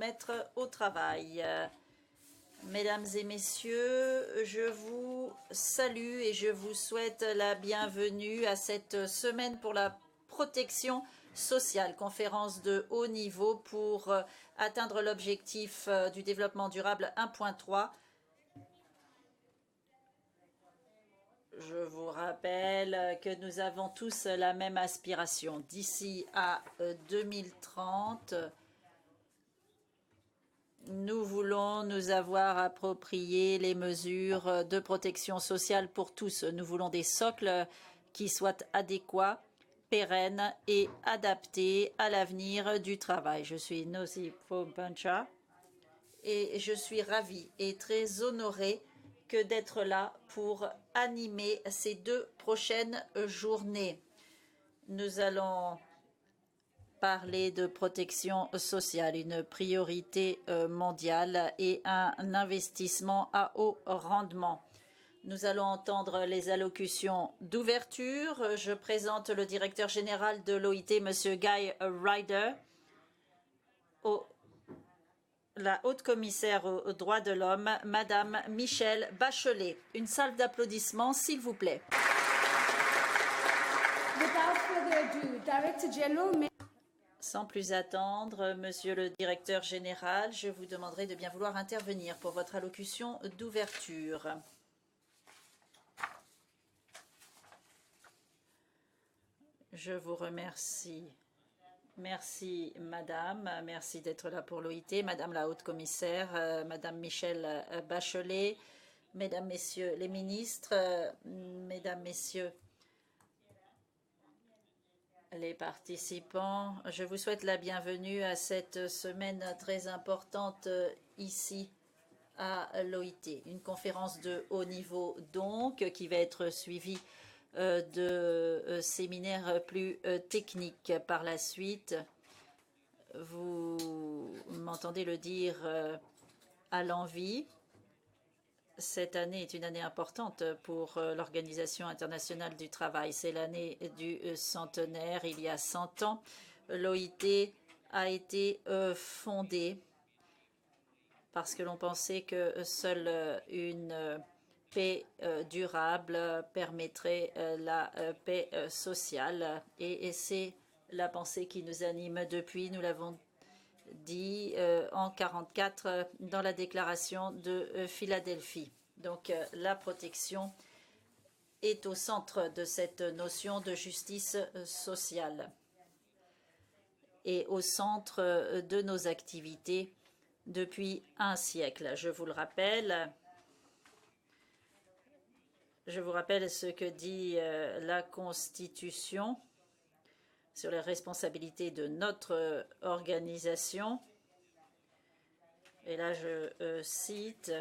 mettre au travail. Mesdames et messieurs, je vous salue et je vous souhaite la bienvenue à cette semaine pour la protection sociale, conférence de haut niveau pour atteindre l'objectif du développement durable 1.3. Je vous rappelle que nous avons tous la même aspiration. D'ici à 2030, nous voulons nous avoir approprié les mesures de protection sociale pour tous. Nous voulons des socles qui soient adéquats, pérennes et adaptés à l'avenir du travail. Je suis Nosy Pompancha et je suis ravie et très honorée d'être là pour animer ces 2 prochaines journées. Nous allons parler de protection sociale, une priorité mondiale et un investissement à haut rendement. Nous allons entendre les allocutions d'ouverture. Je présente le directeur général de l'OIT, M. Guy Ryder, la haute commissaire aux droits de l'homme, Madame Michelle Bachelet. Une salve d'applaudissements, s'il vous plaît. Sans plus attendre, Monsieur le directeur général, je vous demanderai de bien vouloir intervenir pour votre allocution d'ouverture. Je vous remercie. Merci, Madame. Merci d'être là pour l'OIT. Madame la haute commissaire, Madame Michelle Bachelet, Mesdames, Messieurs les ministres, Mesdames, Messieurs les participants, je vous souhaite la bienvenue à cette semaine très importante ici à l'OIT. Une conférence de haut niveau donc qui va être suivie de séminaires plus techniques par la suite. Vous m'entendez le dire à l'envi. Cette année est une année importante pour l'Organisation internationale du travail. C'est l'année du centenaire. Il y a 100 ans, l'OIT a été fondée parce que l'on pensait que seule une paix durable permettrait la paix sociale. Et c'est la pensée qui nous anime depuis. Nous l'avons dit en 1944 dans la déclaration de Philadelphie. Donc la protection est au centre de cette notion de justice sociale et au centre de nos activités depuis un siècle. Je vous rappelle ce que dit la Constitution sur les responsabilités de notre organisation. Et là, je cite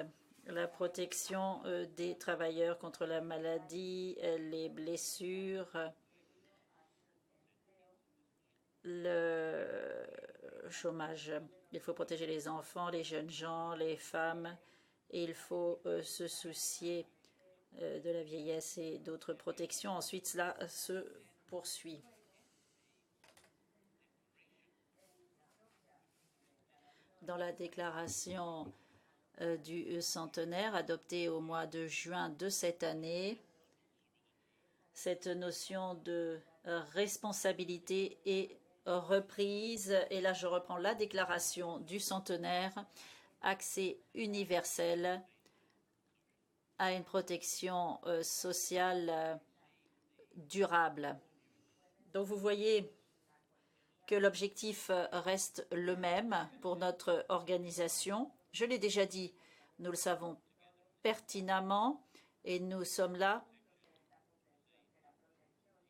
la protection des travailleurs contre la maladie, les blessures, le chômage. Il faut protéger les enfants, les jeunes gens, les femmes, et il faut se soucier de la vieillesse et d'autres protections. Ensuite, cela se poursuit. Dans la déclaration du centenaire adoptée au mois de juin de cette année, cette notion de responsabilité est reprise. Et là, je reprends la déclaration du centenaire, accès universel à une protection sociale durable. Donc, vous voyez que l'objectif reste le même pour notre organisation. Je l'ai déjà dit, nous le savons pertinemment et nous sommes là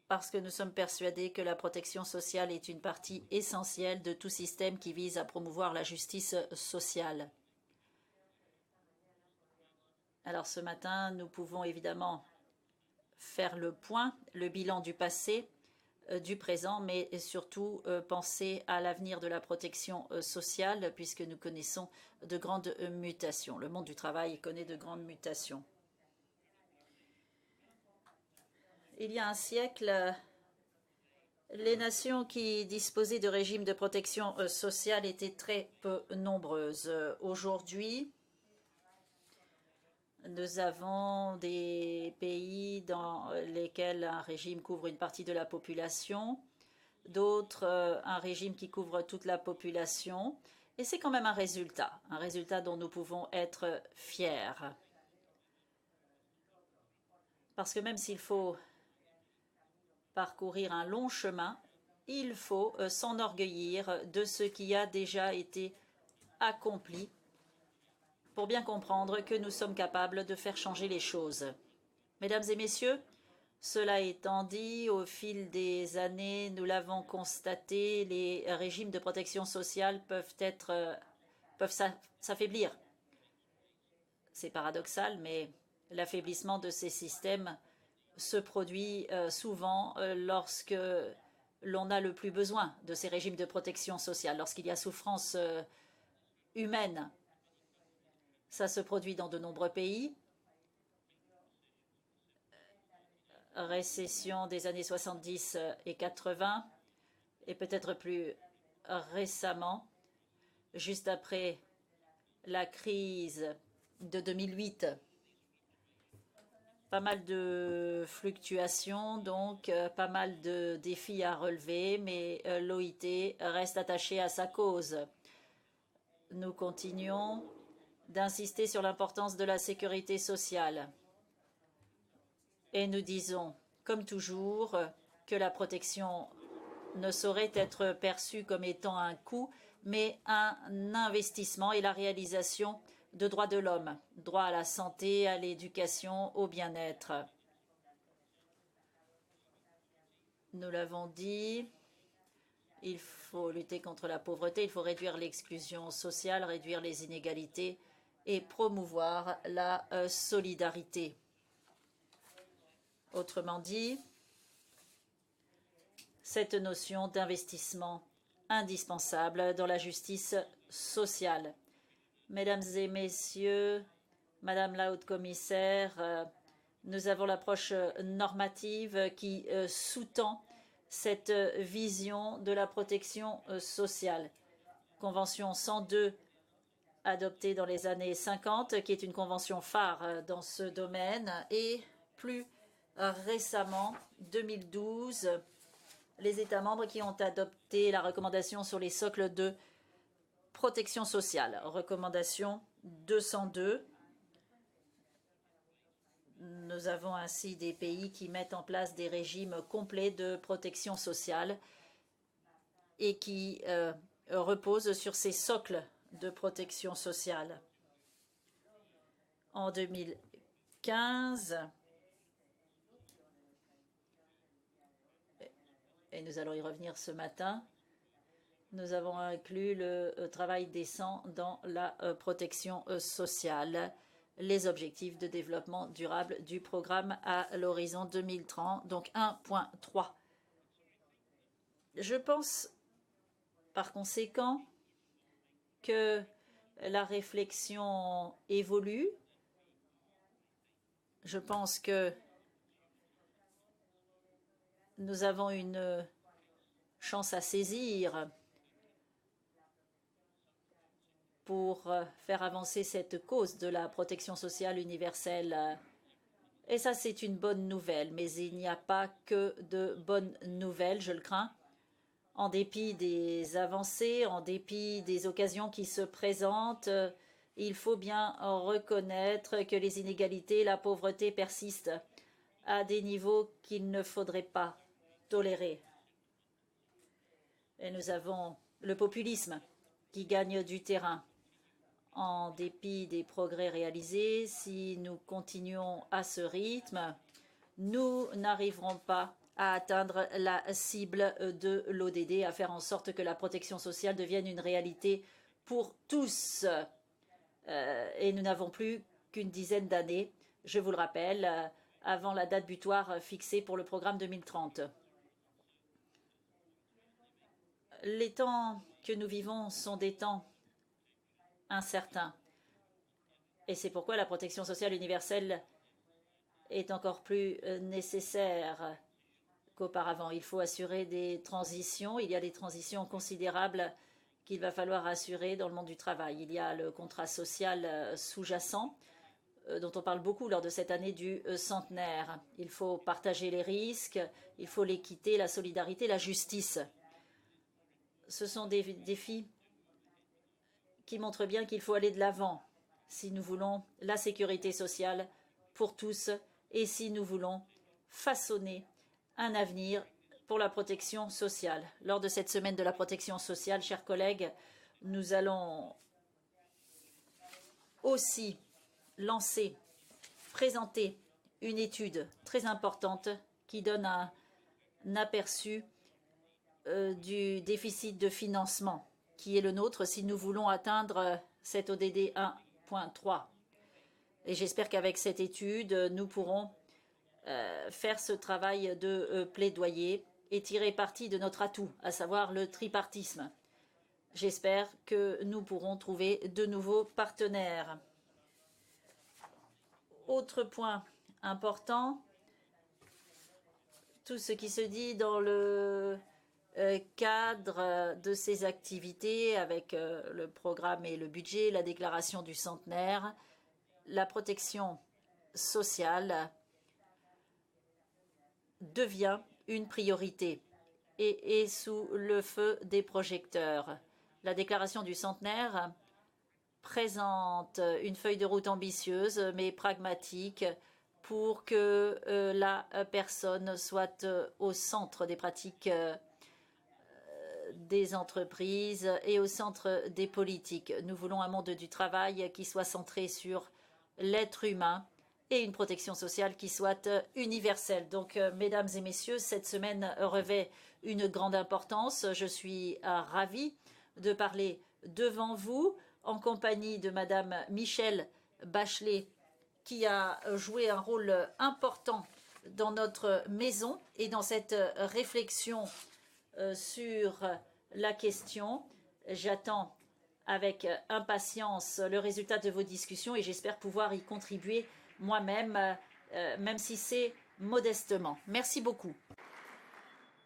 parce que nous sommes persuadés que la protection sociale est une partie essentielle de tout système qui vise à promouvoir la justice sociale. Alors ce matin, nous pouvons évidemment faire le point, le bilan du passé, du présent, mais surtout penser à l'avenir de la protection sociale, puisque nous connaissons de grandes mutations. Le monde du travail connaît de grandes mutations. Il y a un siècle, Les nations qui disposaient de régimes de protection sociale étaient très peu nombreuses. Aujourd'hui, nous avons des pays dans lesquels un régime couvre une partie de la population, d'autres un régime qui couvre toute la population. Et c'est quand même un résultat dont nous pouvons être fiers. Parce que même s'il faut parcourir un long chemin, il faut s'enorgueillir de ce qui a déjà été accompli pour bien comprendre que nous sommes capables de faire changer les choses. Mesdames et messieurs, cela étant dit, au fil des années, nous l'avons constaté, les régimes de protection sociale peuvent s'affaiblir. C'est paradoxal, mais l'affaiblissement de ces systèmes se produit souvent lorsque l'on a le plus besoin de ces régimes de protection sociale, lorsqu'il y a souffrance humaine. Ça se produit dans de nombreux pays. Récession des années 70 et 80, et peut-être plus récemment, juste après la crise de 2008. Pas mal de fluctuations, donc pas mal de défis à relever, mais l'OIT reste attaché à sa cause. Nous continuons d'insister sur l'importance de la sécurité sociale. Et nous disons, comme toujours, que la protection ne saurait être perçue comme étant un coût, mais un investissement et la réalisation de droits de l'homme, droit à la santé, à l'éducation, au bien-être. Nous l'avons dit, il faut lutter contre la pauvreté, il faut réduire l'exclusion sociale, réduire les inégalités et promouvoir la solidarité. Autrement dit, cette notion d'investissement indispensable dans la justice sociale. Mesdames et messieurs, Madame la haute-commissaire, nous avons l'approche normative qui sous-tend cette vision de la protection sociale. Convention 102 adoptée dans les années 50, qui est une convention phare dans ce domaine, et plus récemment, 2012, les États membres qui ont adopté la recommandation sur les socles de protection sociale, recommandation 202. Nous avons ainsi des pays qui mettent en place des régimes complets de protection sociale et qui reposent sur ces socles de protection sociale. En 2015, et nous allons y revenir ce matin, nous avons inclus le travail décent dans la protection sociale, les objectifs de développement durable du programme à l'horizon 2030, donc 1.3. Je pense par conséquent que la réflexion évolue. Je pense que nous avons une chance à saisir pour faire avancer cette cause de la protection sociale universelle. Et ça, c'est une bonne nouvelle, mais il n'y a pas que de bonnes nouvelles, je le crains. En dépit des avancées, en dépit des occasions qui se présentent, il faut bien reconnaître que les inégalités et la pauvreté persistent à des niveaux qu'il ne faudrait pas tolérer. Et nous avons le populisme qui gagne du terrain. En dépit des progrès réalisés, si nous continuons à ce rythme, nous n'arriverons pas à atteindre la cible de l'ODD, à faire en sorte que la protection sociale devienne une réalité pour tous. Et nous n'avons plus qu'une dizaine d'années, je vous le rappelle, avant la date butoir fixée pour le programme 2030. Les temps que nous vivons sont des temps incertains. Et c'est pourquoi la protection sociale universelle est encore plus nécessaire. qu'auparavant. Il faut assurer des transitions. Il y a des transitions considérables qu'il va falloir assurer dans le monde du travail. Il y a le contrat social sous-jacent dont on parle beaucoup lors de cette année du centenaire. Il faut partager les risques, il faut l'équité, la solidarité, la justice. Ce sont des défis qui montrent bien qu'il faut aller de l'avant si nous voulons la sécurité sociale pour tous et si nous voulons façonner un avenir pour la protection sociale. Lors de cette semaine de la protection sociale, chers collègues, nous allons aussi présenter une étude très importante qui donne un aperçu du déficit de financement qui est le nôtre si nous voulons atteindre cet ODD 1.3. Et j'espère qu'avec cette étude, nous pourrons faire ce travail de plaidoyer et tirer parti de notre atout, à savoir le tripartisme. J'espère que nous pourrons trouver de nouveaux partenaires. Autre point important, tout ce qui se dit dans le cadre de ces activités avec le programme et le budget, la déclaration du centenaire, la protection sociale devient une priorité et est sous le feu des projecteurs. La déclaration du centenaire présente une feuille de route ambitieuse mais pragmatique pour que la personne soit au centre des pratiques des entreprises et au centre des politiques. Nous voulons un monde du travail qui soit centré sur l'être humain et une protection sociale qui soit universelle. Donc, mesdames et messieurs, cette semaine revêt une grande importance. Je suis ravie de parler devant vous en compagnie de Madame Michelle Bachelet, qui a joué un rôle important dans notre maison et dans cette réflexion sur la question. J'attends avec impatience le résultat de vos discussions et j'espère pouvoir y contribuer moi-même, même si c'est modestement. Merci beaucoup.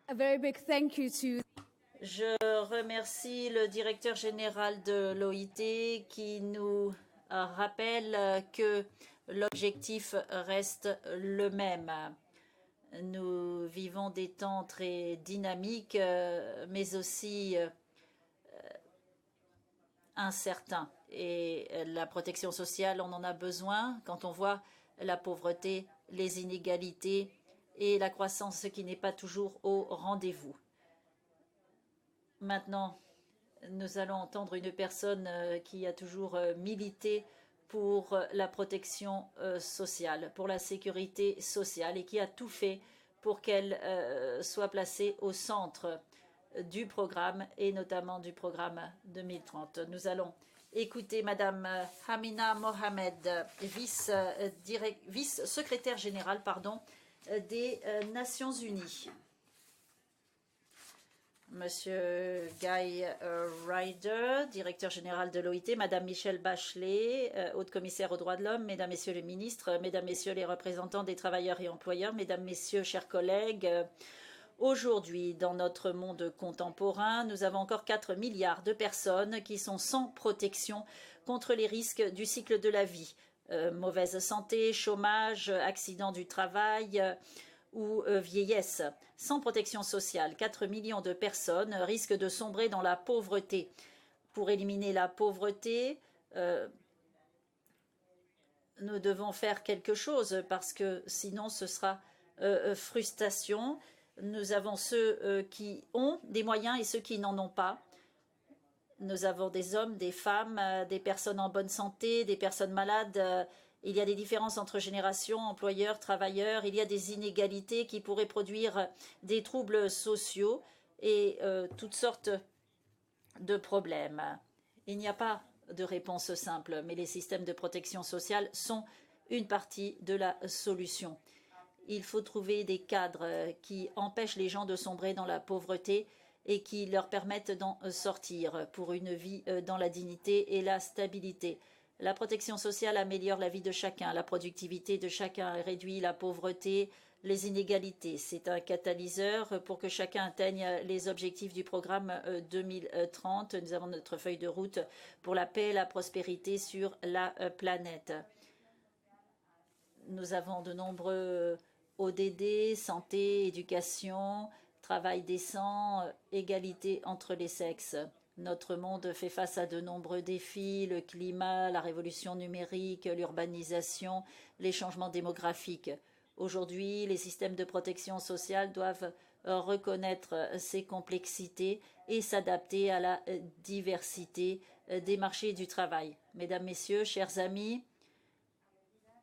A very big thank you to... Je remercie le directeur général de l'OIT qui nous rappelle que l'objectif reste le même. Nous vivons des temps très dynamiques, mais aussi incertains. Et la protection sociale, on en a besoin quand on voit la pauvreté, les inégalités et la croissance qui n'est pas toujours au rendez-vous. Maintenant, nous allons entendre une personne qui a toujours milité pour la protection sociale, pour la sécurité sociale et qui a tout fait pour qu'elle soit placée au centre du programme et notamment du programme 2030. Nous allons écouter Madame Amina Mohamed, vice-secrétaire générale des Nations Unies. Monsieur Guy Ryder, directeur général de l'OIT, Madame Michelle Bachelet, haute commissaire aux droits de l'homme, Mesdames, Messieurs les ministres, Mesdames, Messieurs les représentants des travailleurs et employeurs, Mesdames, Messieurs, chers collègues, aujourd'hui, dans notre monde contemporain, nous avons encore 4 milliards de personnes qui sont sans protection contre les risques du cycle de la vie. Mauvaise santé, chômage, accident du travail ou vieillesse. Sans protection sociale, 4 millions de personnes risquent de sombrer dans la pauvreté. Pour éliminer la pauvreté, nous devons faire quelque chose parce que sinon ce sera frustration. Nous avons ceux qui ont des moyens et ceux qui n'en ont pas. Nous avons des hommes, des femmes, des personnes en bonne santé, des personnes malades. Il y a des différences entre générations, employeurs, travailleurs. Il y a des inégalités qui pourraient produire des troubles sociaux et toutes sortes de problèmes. Il n'y a pas de réponse simple, mais les systèmes de protection sociale sont une partie de la solution. Il faut trouver des cadres qui empêchent les gens de sombrer dans la pauvreté et qui leur permettent d'en sortir pour une vie dans la dignité et la stabilité. La protection sociale améliore la vie de chacun, la productivité de chacun, réduit la pauvreté, les inégalités. C'est un catalyseur pour que chacun atteigne les objectifs du programme 2030. Nous avons notre feuille de route pour la paix et la prospérité sur la planète. Nous avons de nombreux ODD, santé, éducation, travail décent, égalité entre les sexes. Notre monde fait face à de nombreux défis, le climat, la révolution numérique, l'urbanisation, les changements démographiques. Aujourd'hui, les systèmes de protection sociale doivent reconnaître ces complexités et s'adapter à la diversité des marchés du travail. Mesdames, Messieurs, chers amis,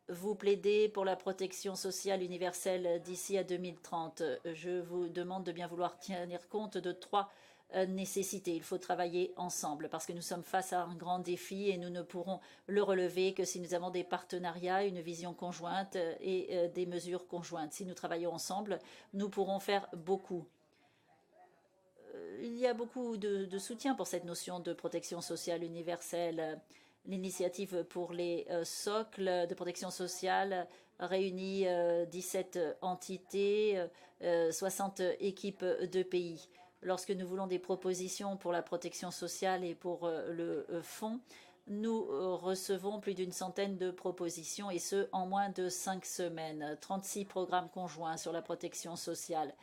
vous plaidez pour la protection sociale universelle d'ici à 2030. Je vous demande de bien vouloir tenir compte de trois nécessités. Il faut travailler ensemble parce que nous sommes face à un grand défi et nous ne pourrons le relever que si nous avons des partenariats, une vision conjointe et des mesures conjointes. Si nous travaillons ensemble, nous pourrons faire beaucoup. Il y a beaucoup de soutien pour cette notion de protection sociale universelle. L'initiative pour les socles de protection sociale réunit 17 entités, 60 équipes de pays. Lorsque nous voulons des propositions pour la protection sociale et pour le fonds, nous recevons plus d'une centaine de propositions et ce, en moins de 5 semaines. 36 programmes conjoints sur la protection sociale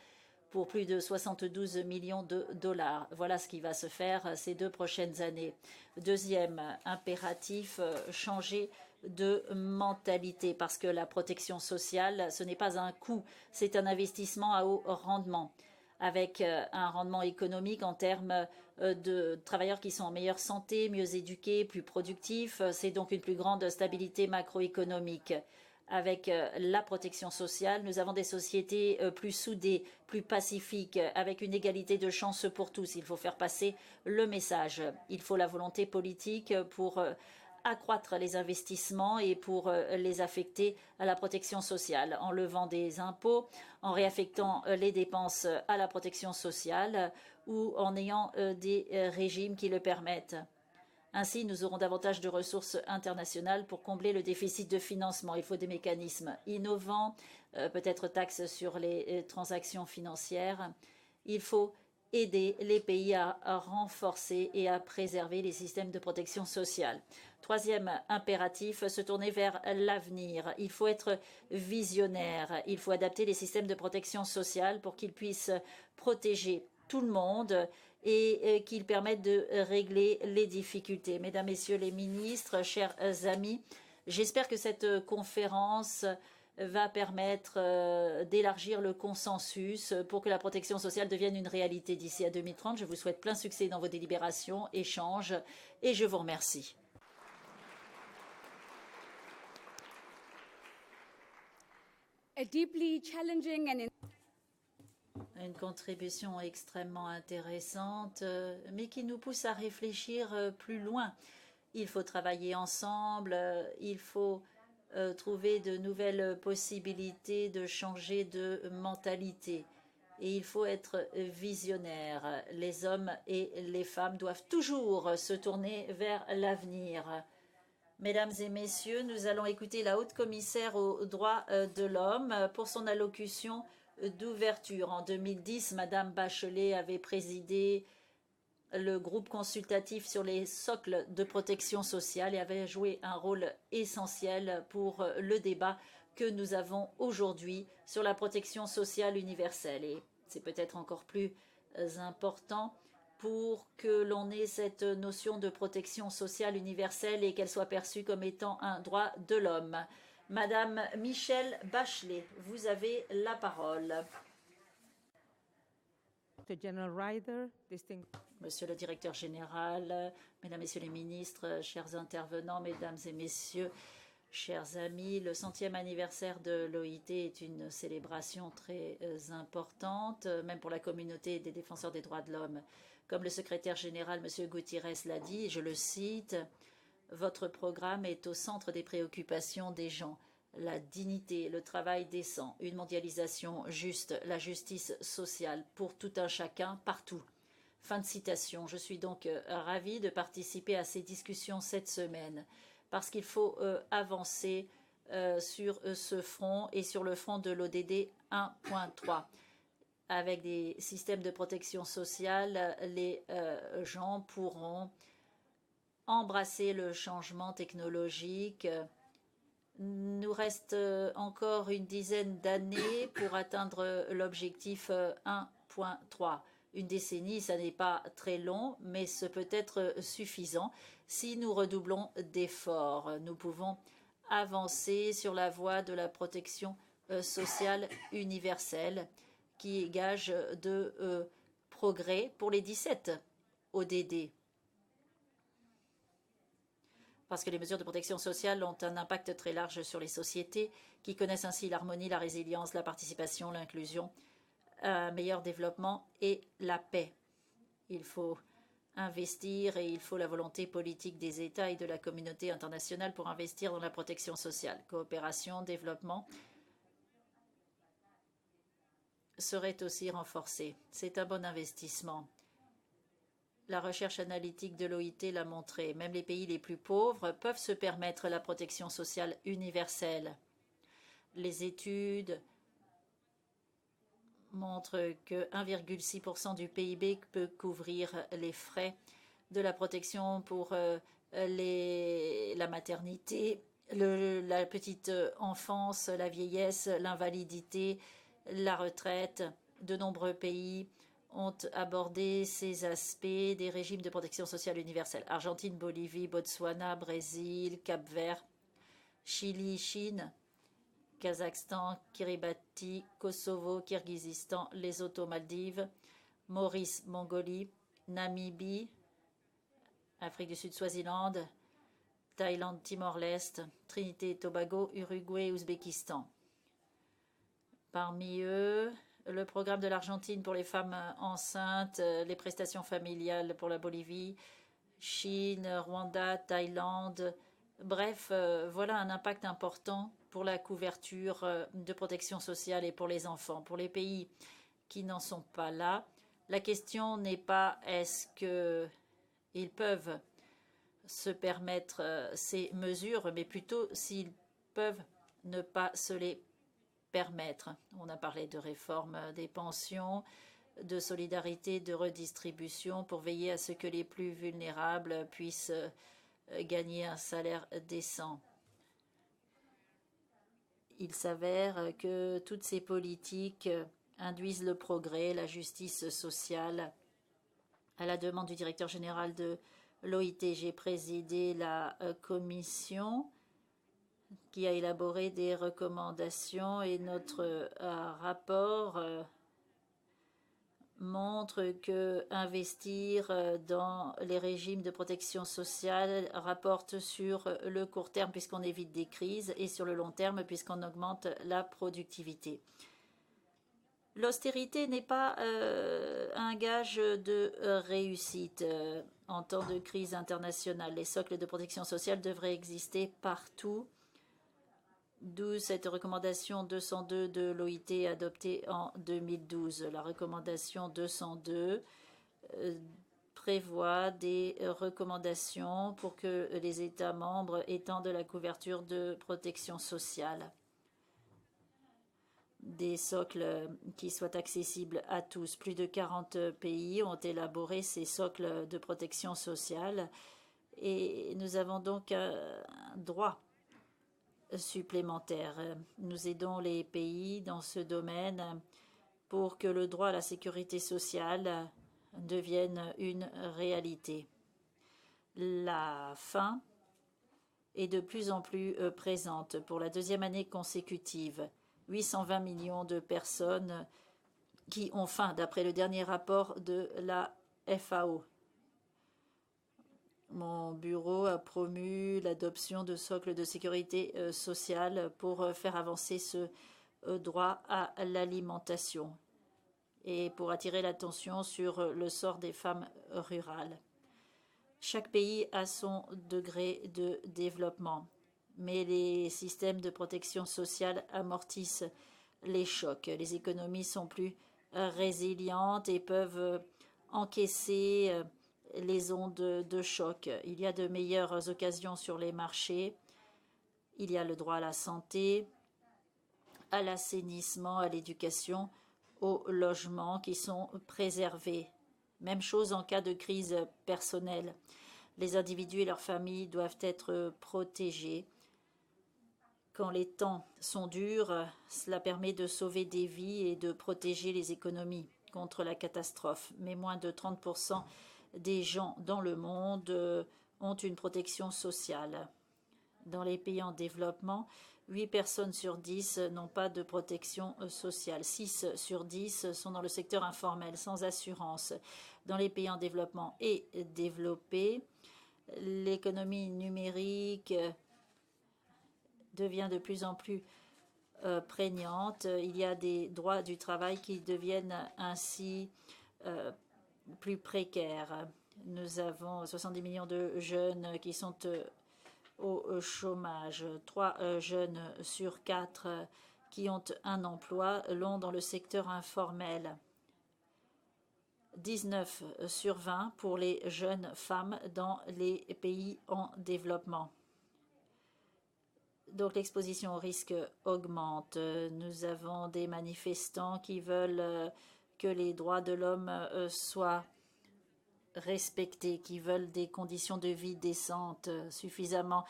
pour plus de 72 millions de dollars. Voilà ce qui va se faire ces 2 prochaines années. Deuxième impératif, changer de mentalité parce que la protection sociale, ce n'est pas un coût, c'est un investissement à haut rendement avec un rendement économique en termes de travailleurs qui sont en meilleure santé, mieux éduqués, plus productifs. C'est donc une plus grande stabilité macroéconomique. Avec la protection sociale, nous avons des sociétés plus soudées, plus pacifiques, avec une égalité de chances pour tous. Il faut faire passer le message. Il faut la volonté politique pour accroître les investissements et pour les affecter à la protection sociale, en levant des impôts, en réaffectant les dépenses à la protection sociale ou en ayant des régimes qui le permettent. Ainsi, nous aurons davantage de ressources internationales pour combler le déficit de financement. Il faut des mécanismes innovants, peut-être taxes sur les transactions financières. Il faut aider les pays à renforcer et à préserver les systèmes de protection sociale. Troisième impératif, se tourner vers l'avenir. Il faut être visionnaire. Il faut adapter les systèmes de protection sociale pour qu'ils puissent protéger tout le monde et qu'ils permettent de régler les difficultés. Mesdames, Messieurs les ministres, chers amis, j'espère que cette conférence va permettre d'élargir le consensus pour que la protection sociale devienne une réalité d'ici à 2030. Je vous souhaite plein succès dans vos délibérations, échanges et je vous remercie. A deeply challenging and Une contribution extrêmement intéressante, mais qui nous pousse à réfléchir plus loin. Il faut travailler ensemble, il faut trouver de nouvelles possibilités de changer de mentalité. Et il faut être visionnaire. Les hommes et les femmes doivent toujours se tourner vers l'avenir. Mesdames et messieurs, nous allons écouter la haute commissaire aux droits de l'homme pour son allocution d'ouverture. En 2010, Madame Bachelet avait présidé le groupe consultatif sur les socles de protection sociale et avait joué un rôle essentiel pour le débat que nous avons aujourd'hui sur la protection sociale universelle. Et c'est peut-être encore plus important pour que l'on ait cette notion de protection sociale universelle et qu'elle soit perçue comme étant un droit de l'homme. Madame Michelle Bachelet, vous avez la parole. Monsieur le directeur général, mesdames, messieurs les ministres, chers intervenants, mesdames et messieurs, chers amis, le 100e anniversaire de l'OIT est une célébration très importante, même pour la communauté des défenseurs des droits de l'homme. Comme le secrétaire général, M. Gutiérrez, l'a dit, je le cite, « Votre programme est au centre des préoccupations des gens. La dignité, le travail décent, une mondialisation juste, la justice sociale pour tout un chacun, partout. » Fin de citation. Je suis donc ravie de participer à ces discussions cette semaine parce qu'il faut avancer sur ce front et sur le front de l'ODD 1.3. Avec des systèmes de protection sociale, les gens pourront embrasser le changement technologique. Nous reste encore une dizaine d'années pour atteindre l'objectif 1.3. Une décennie, ça n'est pas très long, mais ce peut être suffisant si nous redoublons d'efforts. Nous pouvons avancer sur la voie de la protection sociale universelle qui est gage de progrès pour les 17 ODD. Parce que les mesures de protection sociale ont un impact très large sur les sociétés qui connaissent ainsi l'harmonie, la résilience, la participation, l'inclusion, un meilleur développement et la paix. Il faut investir et il faut la volonté politique des États et de la communauté internationale pour investir dans la protection sociale. Coopération, développement serait aussi renforcée. C'est un bon investissement. La recherche analytique de l'OIT l'a montré. Même les pays les plus pauvres peuvent se permettre la protection sociale universelle. Les études montrent que 1,6% du PIB peut couvrir les frais de la protection pour la maternité, la petite enfance, la vieillesse, l'invalidité, la retraite. De nombreux pays ont abordé ces aspects des régimes de protection sociale universelle. Argentine, Bolivie, Botswana, Brésil, Cap-Vert, Chili, Chine, Kazakhstan, Kiribati, Kosovo, Kirghizistan, Lesotho, Maldives, Maurice, Mongolie, Namibie, Afrique du Sud, Swaziland, Thaïlande, Timor-Leste, Trinité et Tobago, Uruguay, Ouzbékistan. Parmi eux, le programme de l'Argentine pour les femmes enceintes, les prestations familiales pour la Bolivie, Chine, Rwanda, Thaïlande. Bref, voilà un impact important pour la couverture de protection sociale et pour les enfants. Pour les pays qui n'en sont pas là, la question n'est pas est-ce qu'ils peuvent se permettre ces mesures, mais plutôt s'ils peuvent ne pas se les permettre. On a parlé de réforme des pensions, de solidarité, de redistribution pour veiller à ce que les plus vulnérables puissent gagner un salaire décent. Il s'avère que toutes ces politiques induisent le progrès, la justice sociale. À la demande du directeur général de l'OIT, j'ai présidé la commission qui a élaboré des recommandations et notre rapport montre que investir dans les régimes de protection sociale rapporte sur le court terme puisqu'on évite des crises et sur le long terme puisqu'on augmente la productivité. L'austérité n'est pas un gage de réussite en temps de crise internationale. Les socles de protection sociale devraient exister partout, d'où cette recommandation 202 de l'OIT adoptée en 2012. La recommandation 202 prévoit des recommandations pour que les États membres étendent la couverture de protection sociale. Des socles qui soient accessibles à tous. Plus de 40 pays ont élaboré ces socles de protection sociale et nous avons donc un droit supplémentaires. Nous aidons les pays dans ce domaine pour que le droit à la sécurité sociale devienne une réalité. La faim est de plus en plus présente. Pour la deuxième année consécutive, 820 millions de personnes qui ont faim, d'après le dernier rapport de la FAO. Mon bureau a promu l'adoption de socles de sécurité sociale pour faire avancer ce droit à l'alimentation et pour attirer l'attention sur le sort des femmes rurales. Chaque pays a son degré de développement, mais les systèmes de protection sociale amortissent les chocs. Les économies sont plus résilientes et peuvent encaisser les ondes de choc. Il y a de meilleures occasions sur les marchés Il y a le droit à la santé, à l'assainissement, à l'éducation, au logement qui sont préservés. Même chose en cas de crise personnelle. Les individus et leurs familles doivent être protégés. Quand les temps sont durs, cela permet de sauver des vies et de protéger les économies contre la catastrophe. Mais moins de 30% des gens dans le monde ont une protection sociale. Dans les pays en développement, 8 personnes sur 10 n'ont pas de protection sociale. 6 sur 10 sont dans le secteur informel, sans assurance. Dans les pays en développement et développés, l'économie numérique devient de plus en plus prégnante. Il y a des droits du travail qui deviennent ainsi plus précaires. Nous avons 70 millions de jeunes qui sont au chômage. 3 jeunes sur 4 qui ont un emploi l'ont dans le secteur informel. 19 sur 20 pour les jeunes femmes dans les pays en développement. Donc l'exposition au risque augmente. Nous avons des manifestants qui veulent que les droits de l'homme soient respectés, qui veulent des conditions de vie décentes, suffisamment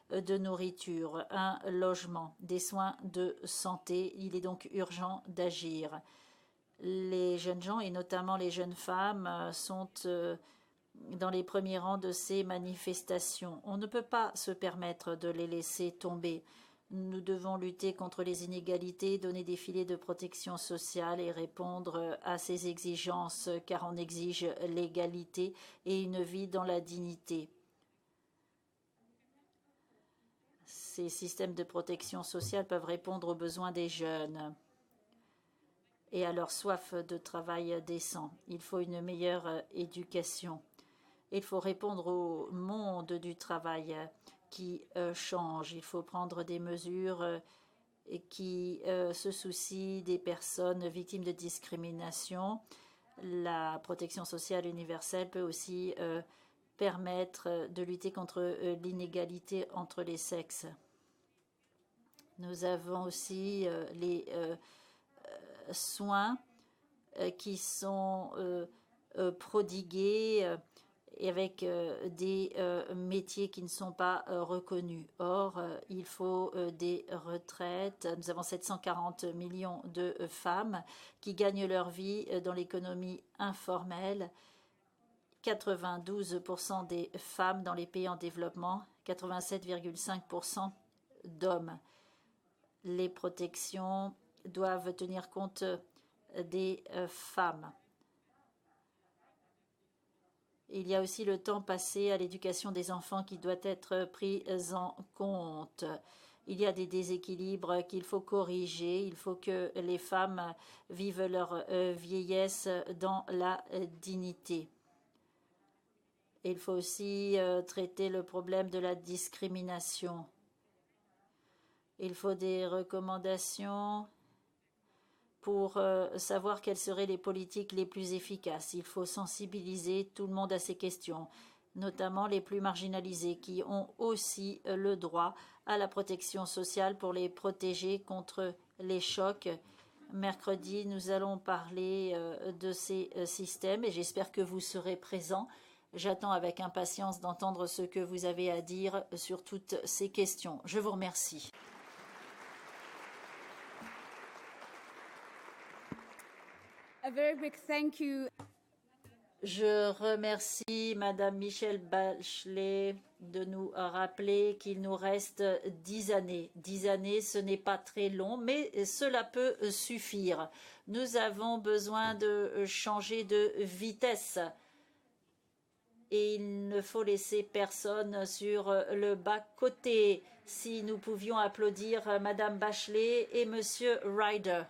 de nourriture, un logement, des soins de santé. Il est donc urgent d'agir. Les jeunes gens, et notamment les jeunes femmes, sont dans les premiers rangs de ces manifestations. On ne peut pas se permettre de les laisser tomber. Nous devons lutter contre les inégalités, donner des filets de protection sociale et répondre à ces exigences, car on exige l'égalité et une vie dans la dignité. Ces systèmes de protection sociale peuvent répondre aux besoins des jeunes et à leur soif de travail décent. Il faut une meilleure éducation. Il faut répondre au monde du travail qui change. Il faut prendre des mesures qui se soucient des personnes victimes de discrimination. La protection sociale universelle peut aussi permettre de lutter contre l'inégalité entre les sexes. Nous avons aussi les soins qui sont prodigués et avec des métiers qui ne sont pas reconnus. Or, il faut des retraites. Nous avons 740 millions de femmes qui gagnent leur vie dans l'économie informelle. 92% des femmes dans les pays en développement, 87,5% d'hommes. Les protections doivent tenir compte des femmes. Il y a aussi le temps passé à l'éducation des enfants qui doit être pris en compte. Il y a des déséquilibres qu'il faut corriger. Il faut que les femmes vivent leur vieillesse dans la dignité. Il faut aussi traiter le problème de la discrimination. Il faut des recommandations pour savoir quelles seraient les politiques les plus efficaces. Il faut sensibiliser tout le monde à ces questions, notamment les plus marginalisés, qui ont aussi le droit à la protection sociale pour les protéger contre les chocs. Mercredi, nous allons parler de ces systèmes et j'espère que vous serez présents. J'attends avec impatience d'entendre ce que vous avez à dire sur toutes ces questions. Je vous remercie. A very big thank you. Je remercie Madame Michelle Bachelet de nous rappeler qu'il nous reste 10 années. 10 années, ce n'est pas très long, mais cela peut suffire. Nous avons besoin de changer de vitesse. Et il ne faut laisser personne sur le bas-côté. Si nous pouvions applaudir Madame Bachelet et Monsieur Ryder.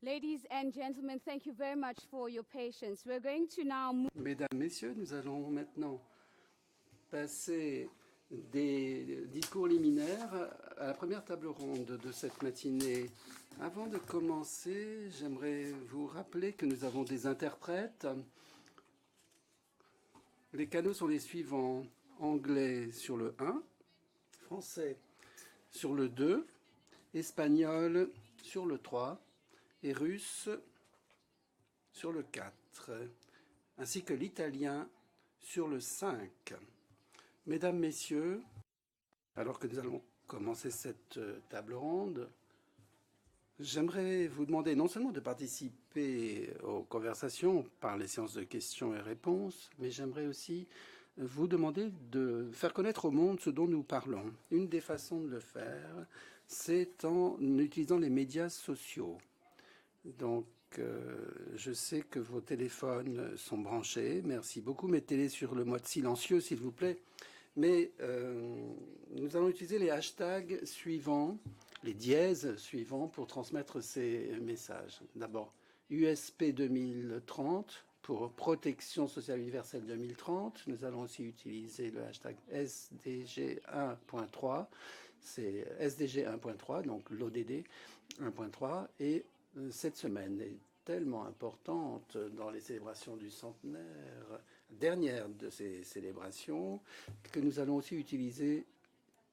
Ladies and gentlemen, thank you very much for your patience. We're going to now move. Mesdames, Messieurs, nous allons maintenant passer des discours liminaires à la première table ronde de cette matinée. Avant de commencer, j'aimerais vous rappeler que nous avons des interprètes. Les canaux sont les suivants: anglais sur le 1, français sur le 2, espagnol sur le 3 et russe sur le 4, ainsi que l'italien sur le 5. Mesdames, Messieurs, alors que nous allons commencer cette table ronde, j'aimerais vous demander non seulement de participer aux conversations par les séances de questions et réponses, mais j'aimerais aussi vous demander de faire connaître au monde ce dont nous parlons. Une des façons de le faire, c'est en utilisant les médias sociaux. Donc, je sais que vos téléphones sont branchés. Merci beaucoup. Mettez-les sur le mode silencieux, s'il vous plaît. Mais nous allons utiliser les hashtags suivants, les dièses suivants pour transmettre ces messages. D'abord, USP 2030 pour Protection sociale universelle 2030. Nous allons aussi utiliser le hashtag SDG 1.3. C'est SDG 1.3, donc l'ODD 1.3. Et cette semaine est tellement importante dans les célébrations du centenaire, dernière de ces célébrations, que nous allons aussi utiliser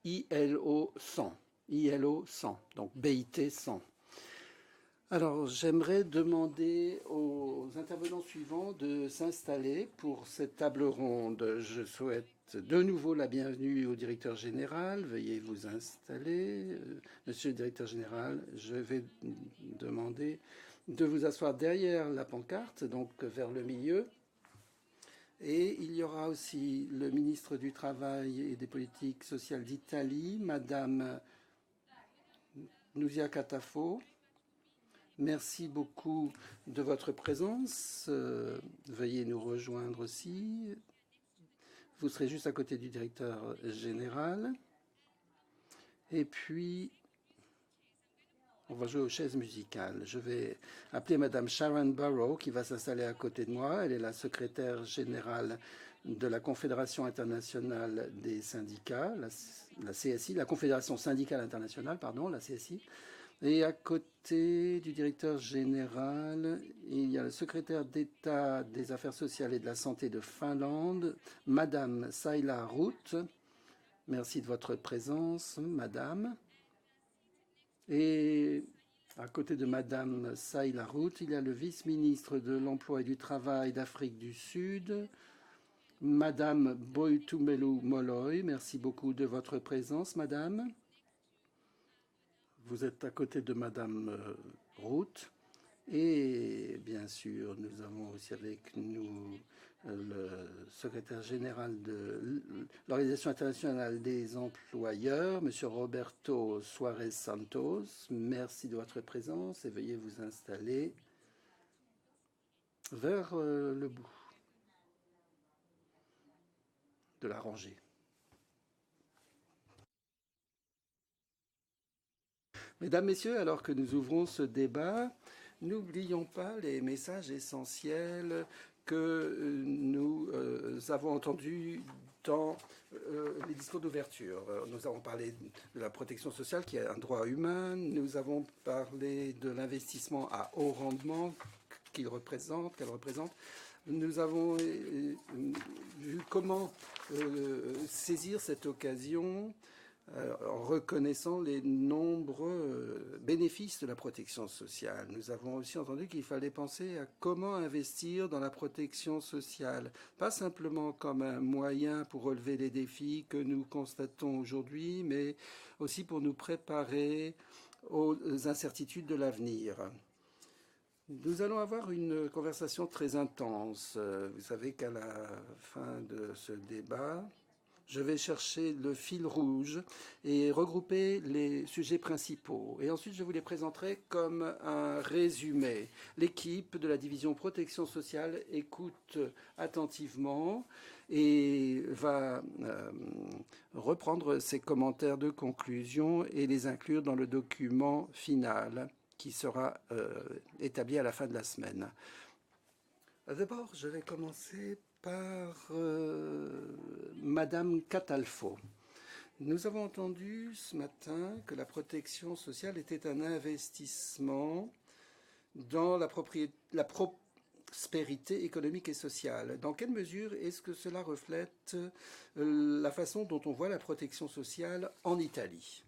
ILO 100, ILO 100, donc BIT 100. Alors, j'aimerais demander aux intervenants suivants de s'installer pour cette table ronde. Je souhaite de nouveau la bienvenue au directeur général. Veuillez vous installer. Monsieur le directeur général, je vais demander de vous asseoir derrière la pancarte, donc vers le milieu. Et il y aura aussi le ministre du Travail et des Politiques sociales d'Italie, Madame Nunzia Catafo. Merci beaucoup de votre présence. Veuillez nous rejoindre aussi. Vous serez juste à côté du directeur général. Et puis, on va jouer aux chaises musicales. Je vais appeler Madame Sharon Burrow qui va s'installer à côté de moi. Elle est la secrétaire générale de la Confédération internationale des syndicats, la CSI, la Confédération syndicale internationale, pardon, la CSI. Et à côté du directeur général, il y a le secrétaire d'État des Affaires sociales et de la santé de Finlande, Madame Saila Ruut. Merci de votre présence, Madame. Et à côté de Madame Saila Ruut, il y a le vice-ministre de l'Emploi et du Travail d'Afrique du Sud, Madame Boitumelo Molloy. Merci beaucoup de votre présence, Madame. Vous êtes à côté de Madame Ruut. Et bien sûr, nous avons aussi avec nous le secrétaire général de l'Organisation internationale des employeurs, Monsieur Roberto Suarez Santos. Merci de votre présence et veuillez vous installer vers le bout de la rangée. Mesdames, Messieurs, alors que nous ouvrons ce débat, n'oublions pas les messages essentiels que nous avons entendus dans les discours d'ouverture. Nous avons parlé de la protection sociale qui est un droit humain. Nous avons parlé de l'investissement à haut rendement qu'elle représente. Nous avons vu comment saisir cette occasion en reconnaissant les nombreux bénéfices de la protection sociale. Nous avons aussi entendu qu'il fallait penser à comment investir dans la protection sociale, pas simplement comme un moyen pour relever les défis que nous constatons aujourd'hui, mais aussi pour nous préparer aux incertitudes de l'avenir. Nous allons avoir une conversation très intense. Vous savez qu'à la fin de ce débat, je vais chercher le fil rouge et regrouper les sujets principaux. Et ensuite, je vous les présenterai comme un résumé. L'équipe de la division protection sociale écoute attentivement et va reprendre ses commentaires de conclusion et les inclure dans le document final. qui sera établi à la fin de la semaine. D'abord, je vais commencer par Madame Catalfo. Nous avons entendu ce matin que la protection sociale était un investissement dans la prospérité économique et sociale. Dans quelle mesure est-ce que cela reflète la façon dont on voit la protection sociale en Italie?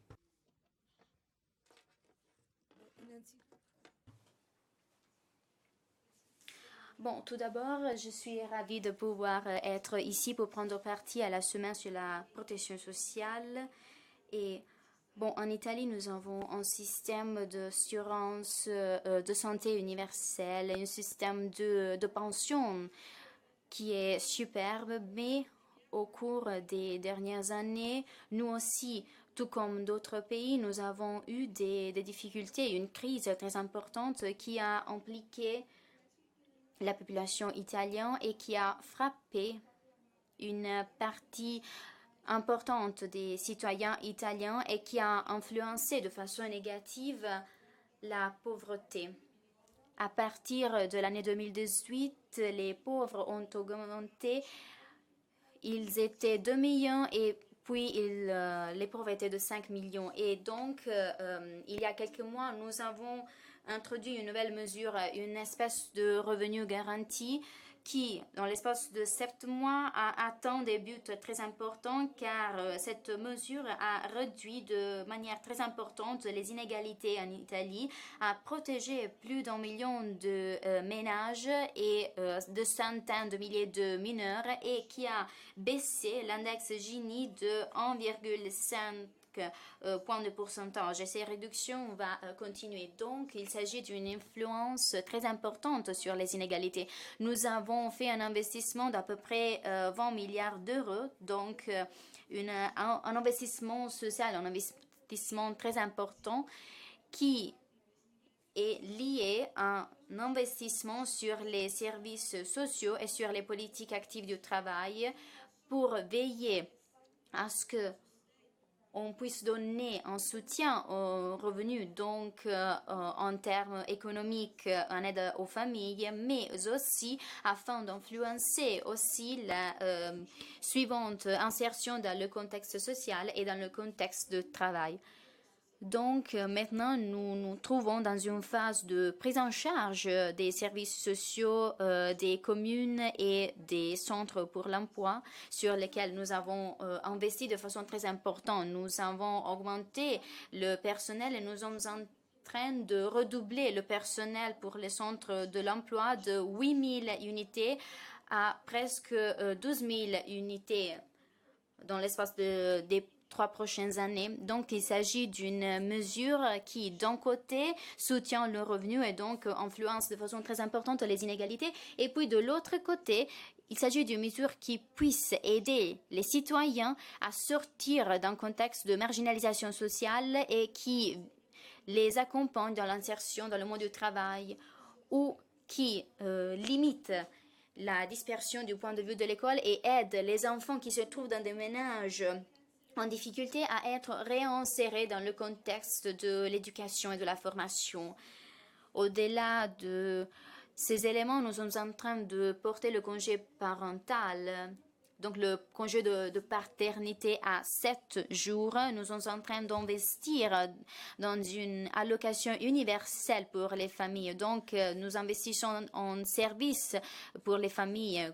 Bon, tout d'abord, je suis ravie de pouvoir être ici pour prendre partie à la semaine sur la protection sociale. Et bon, en Italie, nous avons un système d'assurance de santé universelle, un système de pension qui est superbe, mais au cours des dernières années, nous aussi, tout comme d'autres pays, nous avons eu des difficultés, une crise très importante qui a impliqué la population italienne et qui a frappé une partie importante des citoyens italiens et qui a influencé de façon négative la pauvreté. À partir de l'année 2018, les pauvres ont augmenté. Ils étaient 2 millions et puis les pauvres étaient de 5 millions. Et donc, il y a quelques mois, nous avons introduit une nouvelle mesure, une espèce de revenu garanti qui, dans l'espace de 7 mois, a atteint des buts très importants car cette mesure a réduit de manière très importante les inégalités en Italie, a protégé plus d'1 million de ménages et de centaines de milliers de mineurs et qui a baissé l'index Gini de 1,5 points de pourcentage. Et ces réductions vont continuer. Donc, il s'agit d'une influence très importante sur les inégalités. Nous avons fait un investissement d'à peu près 20 milliards d'euros. Donc, un investissement social, un investissement très important qui est lié à un investissement sur les services sociaux et sur les politiques actives du travail pour veiller à ce que on puisse donner un soutien aux revenus, donc en termes économiques, en aide aux familles, mais aussi afin d'influencer aussi la suivante insertion dans le contexte social et dans le contexte de travail. Donc maintenant, nous nous trouvons dans une phase de prise en charge des services sociaux des communes et des centres pour l'emploi sur lesquels nous avons investi de façon très importante. Nous avons augmenté le personnel et nous sommes en train de redoubler le personnel pour les centres de l'emploi de 8 000 unités à presque 12 000 unités dans l'espace des 3 prochaines années. Donc, il s'agit d'une mesure qui, d'un côté, soutient le revenu et donc influence de façon très importante les inégalités. Et puis, de l'autre côté, il s'agit d'une mesure qui puisse aider les citoyens à sortir d'un contexte de marginalisation sociale et qui les accompagne dans l'insertion dans le monde du travail ou qui limite la dispersion du point de vue de l'école et aide les enfants qui se trouvent dans des ménages en difficulté à être réinsérés dans le contexte de l'éducation et de la formation. Au-delà de ces éléments, nous sommes en train de porter le congé parental, donc le congé de paternité à 7 jours. Nous sommes en train d'investir dans une allocation universelle pour les familles. Donc, nous investissons en services pour les familles.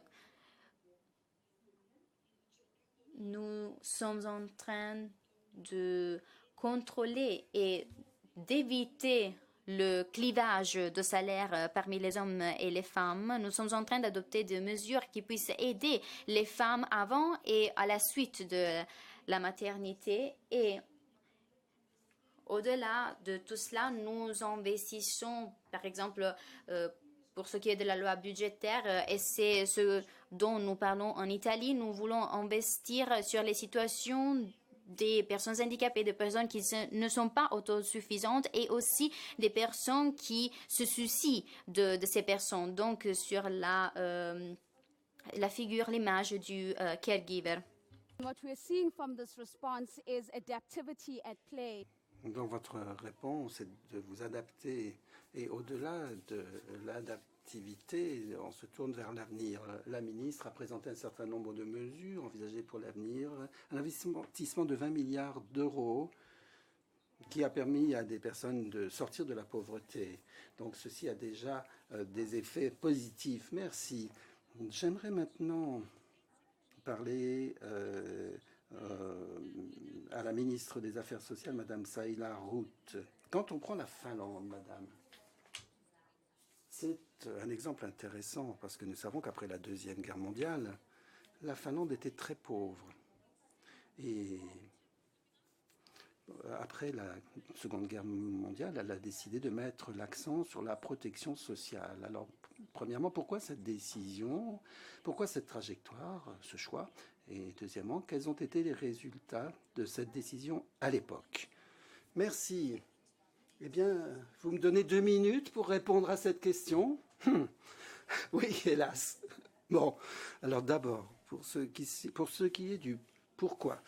Nous sommes en train de contrôler et d'éviter le clivage de salaire parmi les hommes et les femmes. Nous sommes en train d'adopter des mesures qui puissent aider les femmes avant et à la suite de la maternité. Et au-delà de tout cela, nous investissons, par exemple, pour ce qui est de la loi budgétaire, et c'est ce dont nous parlons en Italie, nous voulons investir sur les situations des personnes handicapées, des personnes qui ne sont pas autosuffisantes et aussi des personnes qui se soucient de ces personnes. Donc, sur la figure, l'image du caregiver. What we're seeing from this response is adaptivity at play. dans votre réponse, c'est de vous adapter. Et au-delà de l'adaptivité, on se tourne vers l'avenir. La ministre a présenté un certain nombre de mesures envisagées pour l'avenir. Un investissement de 20 milliards d'euros qui a permis à des personnes de sortir de la pauvreté. Donc ceci a déjà des effets positifs. Merci. J'aimerais maintenant parler à la ministre des Affaires sociales, Madame Saila Rout. Quand on prend la Finlande, Madame, c'est un exemple intéressant parce que nous savons qu'après la Deuxième Guerre mondiale, la Finlande était très pauvre. Et après la Seconde Guerre mondiale, elle a décidé de mettre l'accent sur la protection sociale. Alors, premièrement, pourquoi cette décision? Pourquoi cette trajectoire, ce choix? Et deuxièmement, quels ont été les résultats de cette décision à l'époque? Merci. Eh bien, vous me donnez 2 minutes pour répondre à cette question? Oui, hélas. Bon, alors d'abord, pour ce qui est du pourquoi.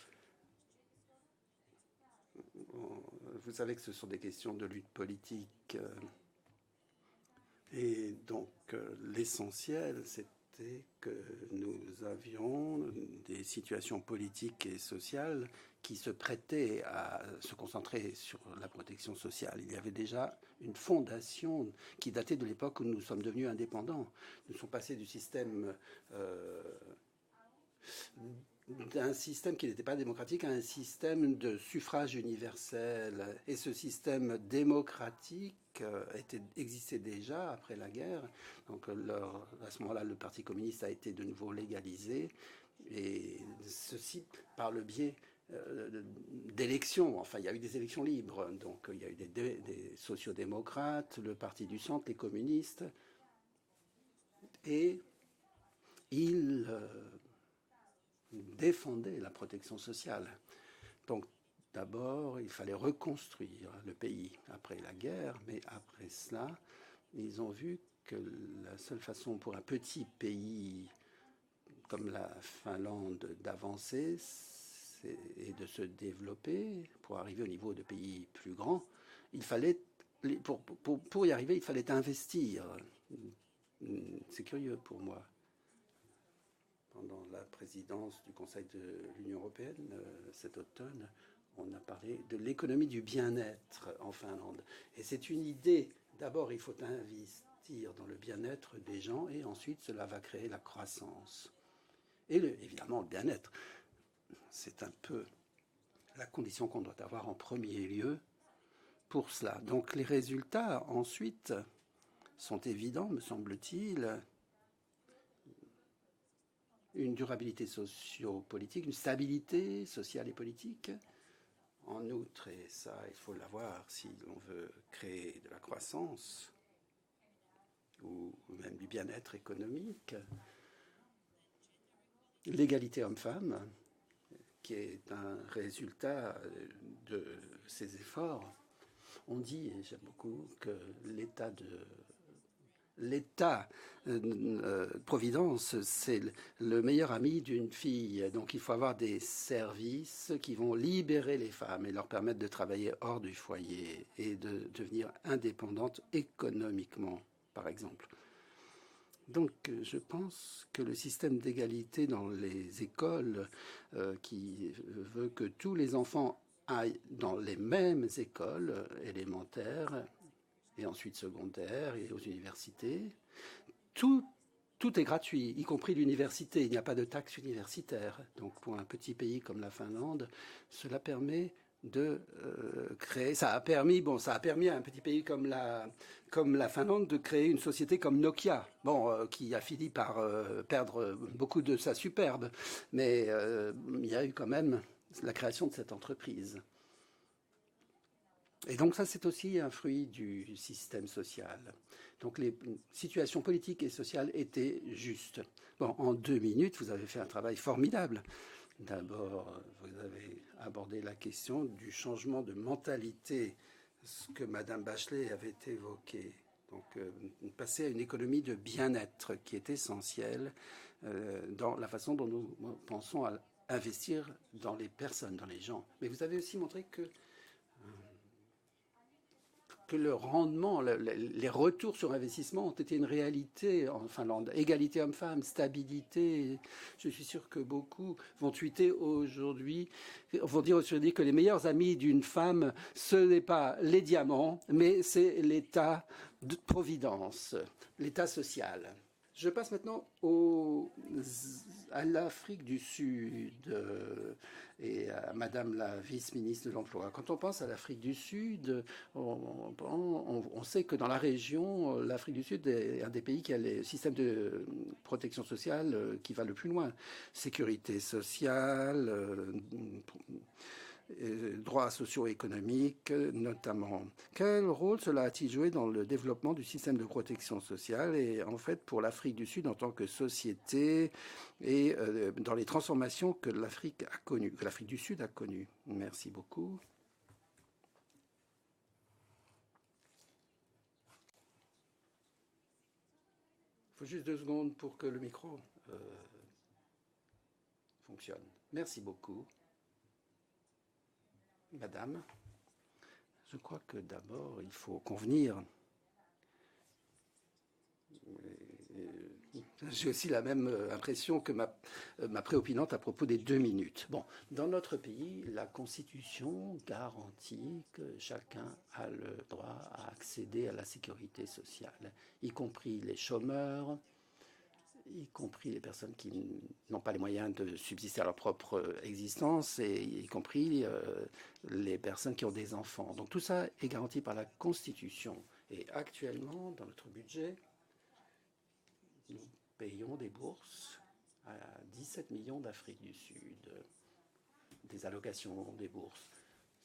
Vous savez que ce sont des questions de lutte politique. Et donc, l'essentiel, c'était que nous avions des situations politiques et sociales qui se prêtaient à se concentrer sur la protection sociale. Il y avait déjà une fondation qui datait de l'époque où nous sommes devenus indépendants. Nous sommes passés du système d'un système qui n'était pas démocratique à un système de suffrage universel. Et ce système démocratique existait déjà après la guerre. Donc à ce moment-là, le Parti communiste a été de nouveau légalisé. Et ceci par le biais d'élections. Enfin, il y a eu des élections libres. Donc il y a eu des sociodémocrates, le Parti du Centre, les communistes. Et ils défendaient la protection sociale. Donc, d'abord, il fallait reconstruire le pays après la guerre, mais après cela, ils ont vu que la seule façon pour un petit pays comme la Finlande d'avancer et de se développer, pour arriver au niveau de pays plus grands, il fallait, pour y arriver, il fallait investir. C'est curieux pour moi. Pendant la présidence du Conseil de l'Union européenne cet automne, on a parlé de l'économie du bien-être en Finlande. Et c'est une idée. D'abord, il faut investir dans le bien-être des gens et ensuite, cela va créer la croissance. Et évidemment, le bien-être, c'est un peu la condition qu'on doit avoir en premier lieu pour cela. Donc, les résultats, ensuite, sont évidents, me semble-t-il. Une durabilité socio-politique, une stabilité sociale et politique. En outre, et ça, il faut l'avoir si l'on veut créer de la croissance ou même du bien-être économique. L'égalité homme-femme, qui est un résultat de ces efforts. On dit, et j'aime beaucoup, que l'État-providence, c'est le meilleur ami d'une fille. Donc il faut avoir des services qui vont libérer les femmes et leur permettre de travailler hors du foyer et de devenir indépendantes économiquement, par exemple. Donc je pense que le système d'égalité dans les écoles qui veut que tous les enfants aillent dans les mêmes écoles élémentaires et ensuite secondaires et aux universités, tout est gratuit, y compris l'université. Il n'y a pas de taxe universitaire. Donc pour un petit pays comme la Finlande, cela permet de créer... Ça a permis à un petit pays comme la Finlande de créer une société comme Nokia, qui a fini par perdre beaucoup de sa superbe. Mais il y a eu quand même la création de cette entreprise. Et donc ça, c'est aussi un fruit du système social. Donc les situations politiques et sociales étaient justes. Bon, en 2 minutes, vous avez fait un travail formidable. D'abord, vous avez abordé la question du changement de mentalité, ce que Madame Bachelet avait évoqué. Donc, passer à une économie de bien-être qui est essentielle dans la façon dont nous pensons à investir dans les personnes, dans les gens. Mais vous avez aussi montré que que le rendement, les retours sur investissement ont été une réalité en Finlande. Égalité homme-femme, stabilité. Je suis sûr que beaucoup vont tweeter aujourd'hui, vont dire aujourd'hui que les meilleurs amis d'une femme, ce n'est pas les diamants, mais c'est l'état de providence, l'état social. Je passe maintenant à l'Afrique du Sud et à Madame la vice-ministre de l'Emploi. Quand on pense à l'Afrique du Sud, on sait que dans la région, l'Afrique du Sud est un des pays qui a les systèmes de protection sociale qui va le plus loin. Sécurité sociale, droits socio-économiques notamment. Quel rôle cela a-t-il joué dans le développement du système de protection sociale et en fait pour l'Afrique du Sud en tant que société et dans les transformations que l'Afrique a connues, que l'Afrique du Sud a connues? Merci beaucoup. Il faut juste 2 secondes pour que le micro fonctionne. Merci beaucoup. Madame, je crois que d'abord, il faut convenir. J'ai aussi la même impression que ma préopinante à propos des 2 minutes. Bon, dans notre pays, la Constitution garantit que chacun a le droit à accéder à la sécurité sociale, y compris les chômeurs, y compris les personnes qui n'ont pas les moyens de subsister à leur propre existence, et y compris les personnes qui ont des enfants. Donc tout ça est garanti par la Constitution. Et actuellement, dans notre budget, nous payons des bourses à 17 millions d'Afrique du Sud, des allocations des bourses.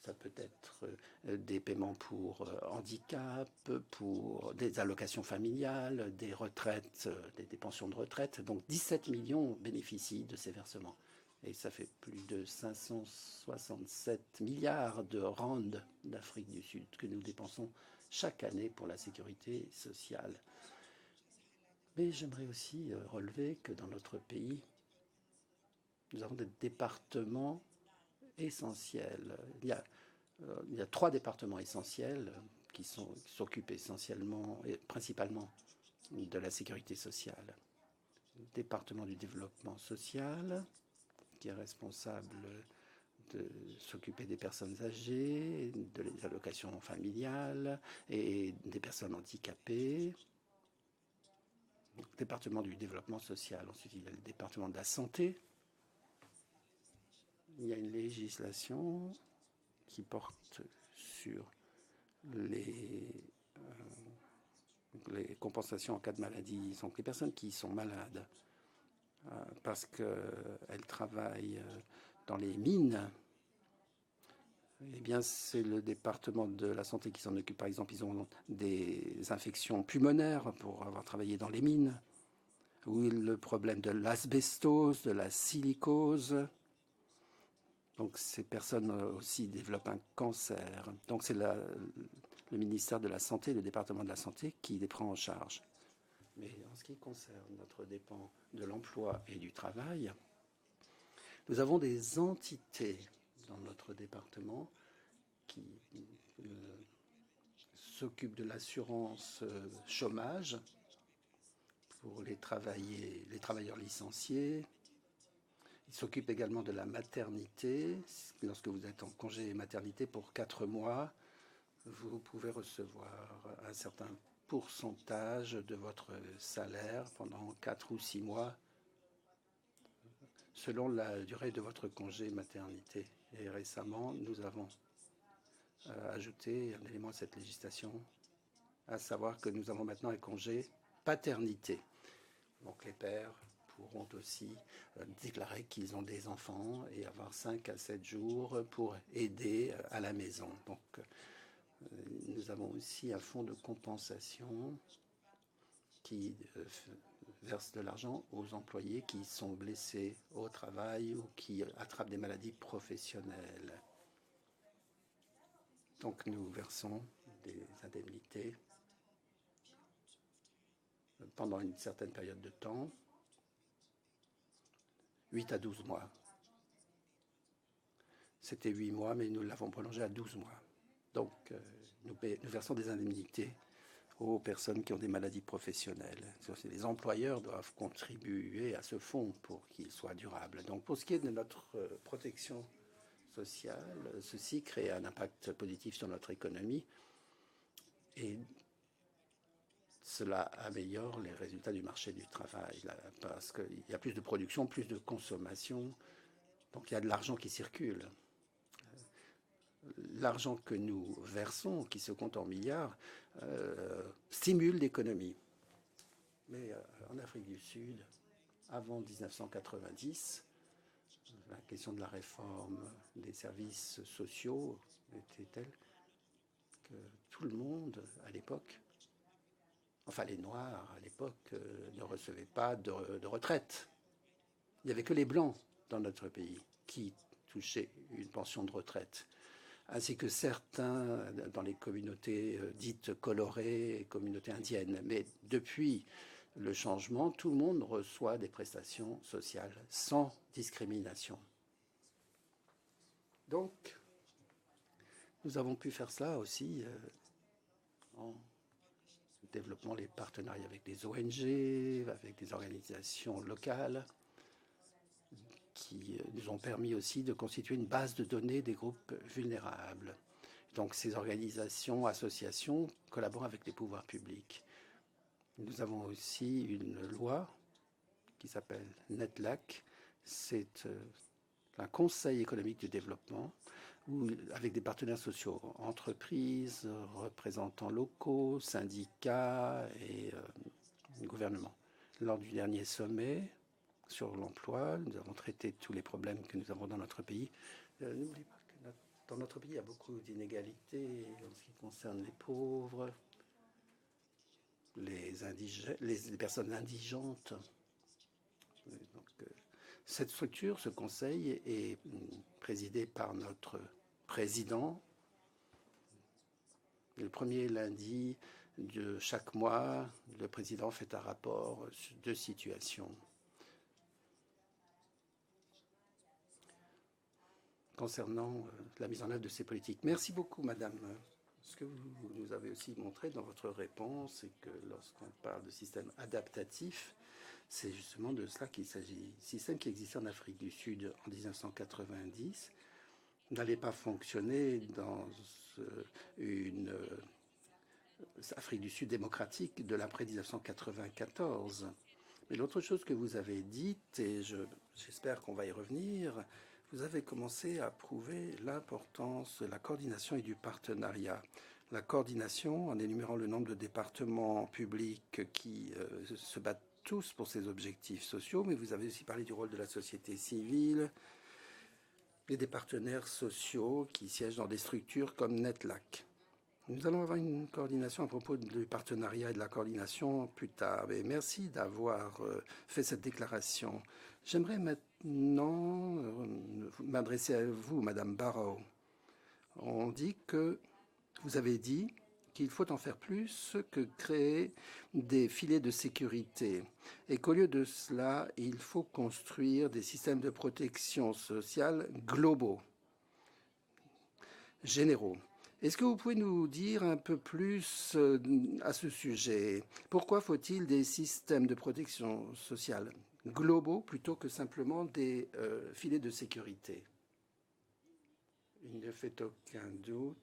Ça peut être des paiements pour handicap, pour des allocations familiales, des retraites, des pensions de retraite. Donc 17 millions bénéficient de ces versements. Et ça fait plus de 567 milliards de rands d'Afrique du Sud que nous dépensons chaque année pour la sécurité sociale. Mais j'aimerais aussi relever que dans notre pays, nous avons des départements essentiels. Il y a 3 départements essentiels qui s'occupent essentiellement et principalement de la sécurité sociale. Le département du développement social, qui est responsable de s'occuper des personnes âgées, de les allocations familiales et des personnes handicapées. Le département du développement social. Ensuite, il y a le département de la santé. Il y a une législation qui porte sur les compensations en cas de maladie. Donc les personnes qui sont malades parce qu'elles travaillent dans les mines, eh bien c'est le département de la santé qui s'en occupe. Par exemple, ils ont des infections pulmonaires pour avoir travaillé dans les mines, ou le problème de l'asbestose, de la silicose. Donc ces personnes aussi développent un cancer. Donc c'est le ministère de la Santé, le département de la Santé qui les prend en charge. Mais en ce qui concerne notre dépend de l'emploi et du travail, nous avons des entités dans notre département qui s'occupent de l'assurance chômage pour les travailleurs licenciés. Il s'occupe également de la maternité. Lorsque vous êtes en congé maternité pour 4 mois, vous pouvez recevoir un certain pourcentage de votre salaire pendant 4 ou 6 mois, selon la durée de votre congé maternité. Et récemment, nous avons ajouté un élément à cette législation, à savoir que nous avons maintenant un congé paternité. Donc les pères pourront aussi déclarer qu'ils ont des enfants et avoir 5 à 7 jours pour aider à la maison. Donc, nous avons aussi un fonds de compensation qui verse de l'argent aux employés qui sont blessés au travail ou qui attrapent des maladies professionnelles. Donc, nous versons des indemnités pendant une certaine période de temps, 8 à 12 mois. C'était 8 mois, mais nous l'avons prolongé à 12 mois. Donc, nous versons des indemnités aux personnes qui ont des maladies professionnelles. Les employeurs doivent contribuer à ce fonds pour qu'il soit durable. Donc, pour ce qui est de notre protection sociale, ceci crée un impact positif sur notre économie et cela améliore les résultats du marché du travail parce qu'il y a plus de production, plus de consommation, donc il y a de l'argent qui circule. L'argent que nous versons, qui se compte en milliards, stimule l'économie. Mais en Afrique du Sud, avant 1990, la question de la réforme des services sociaux était telle que tout le monde, à l'époque, enfin les Noirs à l'époque, ne recevaient pas de retraite. Il n'y avait que les Blancs dans notre pays qui touchaient une pension de retraite, ainsi que certains dans les communautés dites colorées, communautés indiennes. Mais depuis le changement, tout le monde reçoit des prestations sociales sans discrimination. Donc, nous avons pu faire cela aussi en développant les partenariats avec des ONG, avec des organisations locales, qui nous ont permis aussi de constituer une base de données des groupes vulnérables. Donc ces organisations, associations collaborent avec les pouvoirs publics. Nous avons aussi une loi qui s'appelle NETLAC. C'est un conseil économique du développement avec des partenaires sociaux, entreprises, représentants locaux, syndicats et gouvernements. Lors du dernier sommet sur l'emploi, nous avons traité tous les problèmes que nous avons dans notre pays. N'oubliez pas que dans notre pays, il y a beaucoup d'inégalités en ce qui concerne les pauvres, les personnes indigentes. Donc, cette structure, ce conseil, est présidé par notre président. Le premier lundi de chaque mois, le président fait un rapport de situation concernant la mise en œuvre de ces politiques. Merci beaucoup, Madame. Ce que vous nous avez aussi montré dans votre réponse, c'est que lorsqu'on parle de système adaptatif, c'est justement de cela qu'il s'agit. Le système qui existait en Afrique du Sud en 1990 n'allait pas fonctionner dans une Afrique du Sud démocratique de l'après 1994. Mais l'autre chose que vous avez dite, et j'espère qu'on va y revenir, vous avez commencé à prouver l'importance de la coordination et du partenariat. La coordination, en énumérant le nombre de départements publics qui se battent tous pour ces objectifs sociaux, mais vous avez aussi parlé du rôle de la société civile et des partenaires sociaux qui siègent dans des structures comme NETLAC. Nous allons avoir une coordination à propos du partenariat et de la coordination plus tard. Mais merci d'avoir fait cette déclaration. J'aimerais maintenant m'adresser à vous, Madame Barrow. On dit que vous avez dit qu'il faut en faire plus que créer des filets de sécurité et qu'au lieu de cela, il faut construire des systèmes de protection sociale globaux, généraux. Est-ce que vous pouvez nous dire un peu plus à ce sujet? Pourquoi faut-il des systèmes de protection sociale globaux plutôt que simplement des filets de sécurité? Il ne fait aucun doute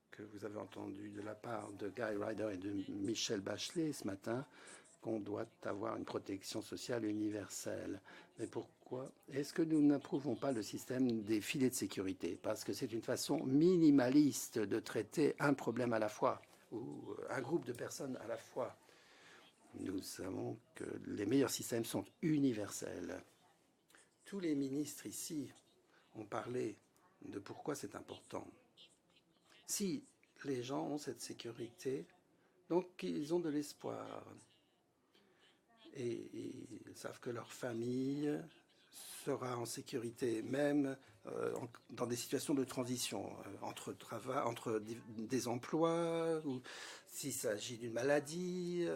que vous avez entendu de la part de Guy Ryder et de Michelle Bachelet ce matin qu'on doit avoir une protection sociale universelle. Mais pourquoi est-ce que nous n'approuvons pas le système des filets de sécurité? Parce que c'est une façon minimaliste de traiter un problème à la fois, ou un groupe de personnes à la fois. Nous savons que les meilleurs systèmes sont universels. Tous les ministres ici ont parlé de pourquoi c'est important. Si les gens ont cette sécurité, donc ils ont de l'espoir. Et ils savent que leur famille sera en sécurité, même dans des situations de transition, entre des emplois, ou s'il s'agit d'une maladie,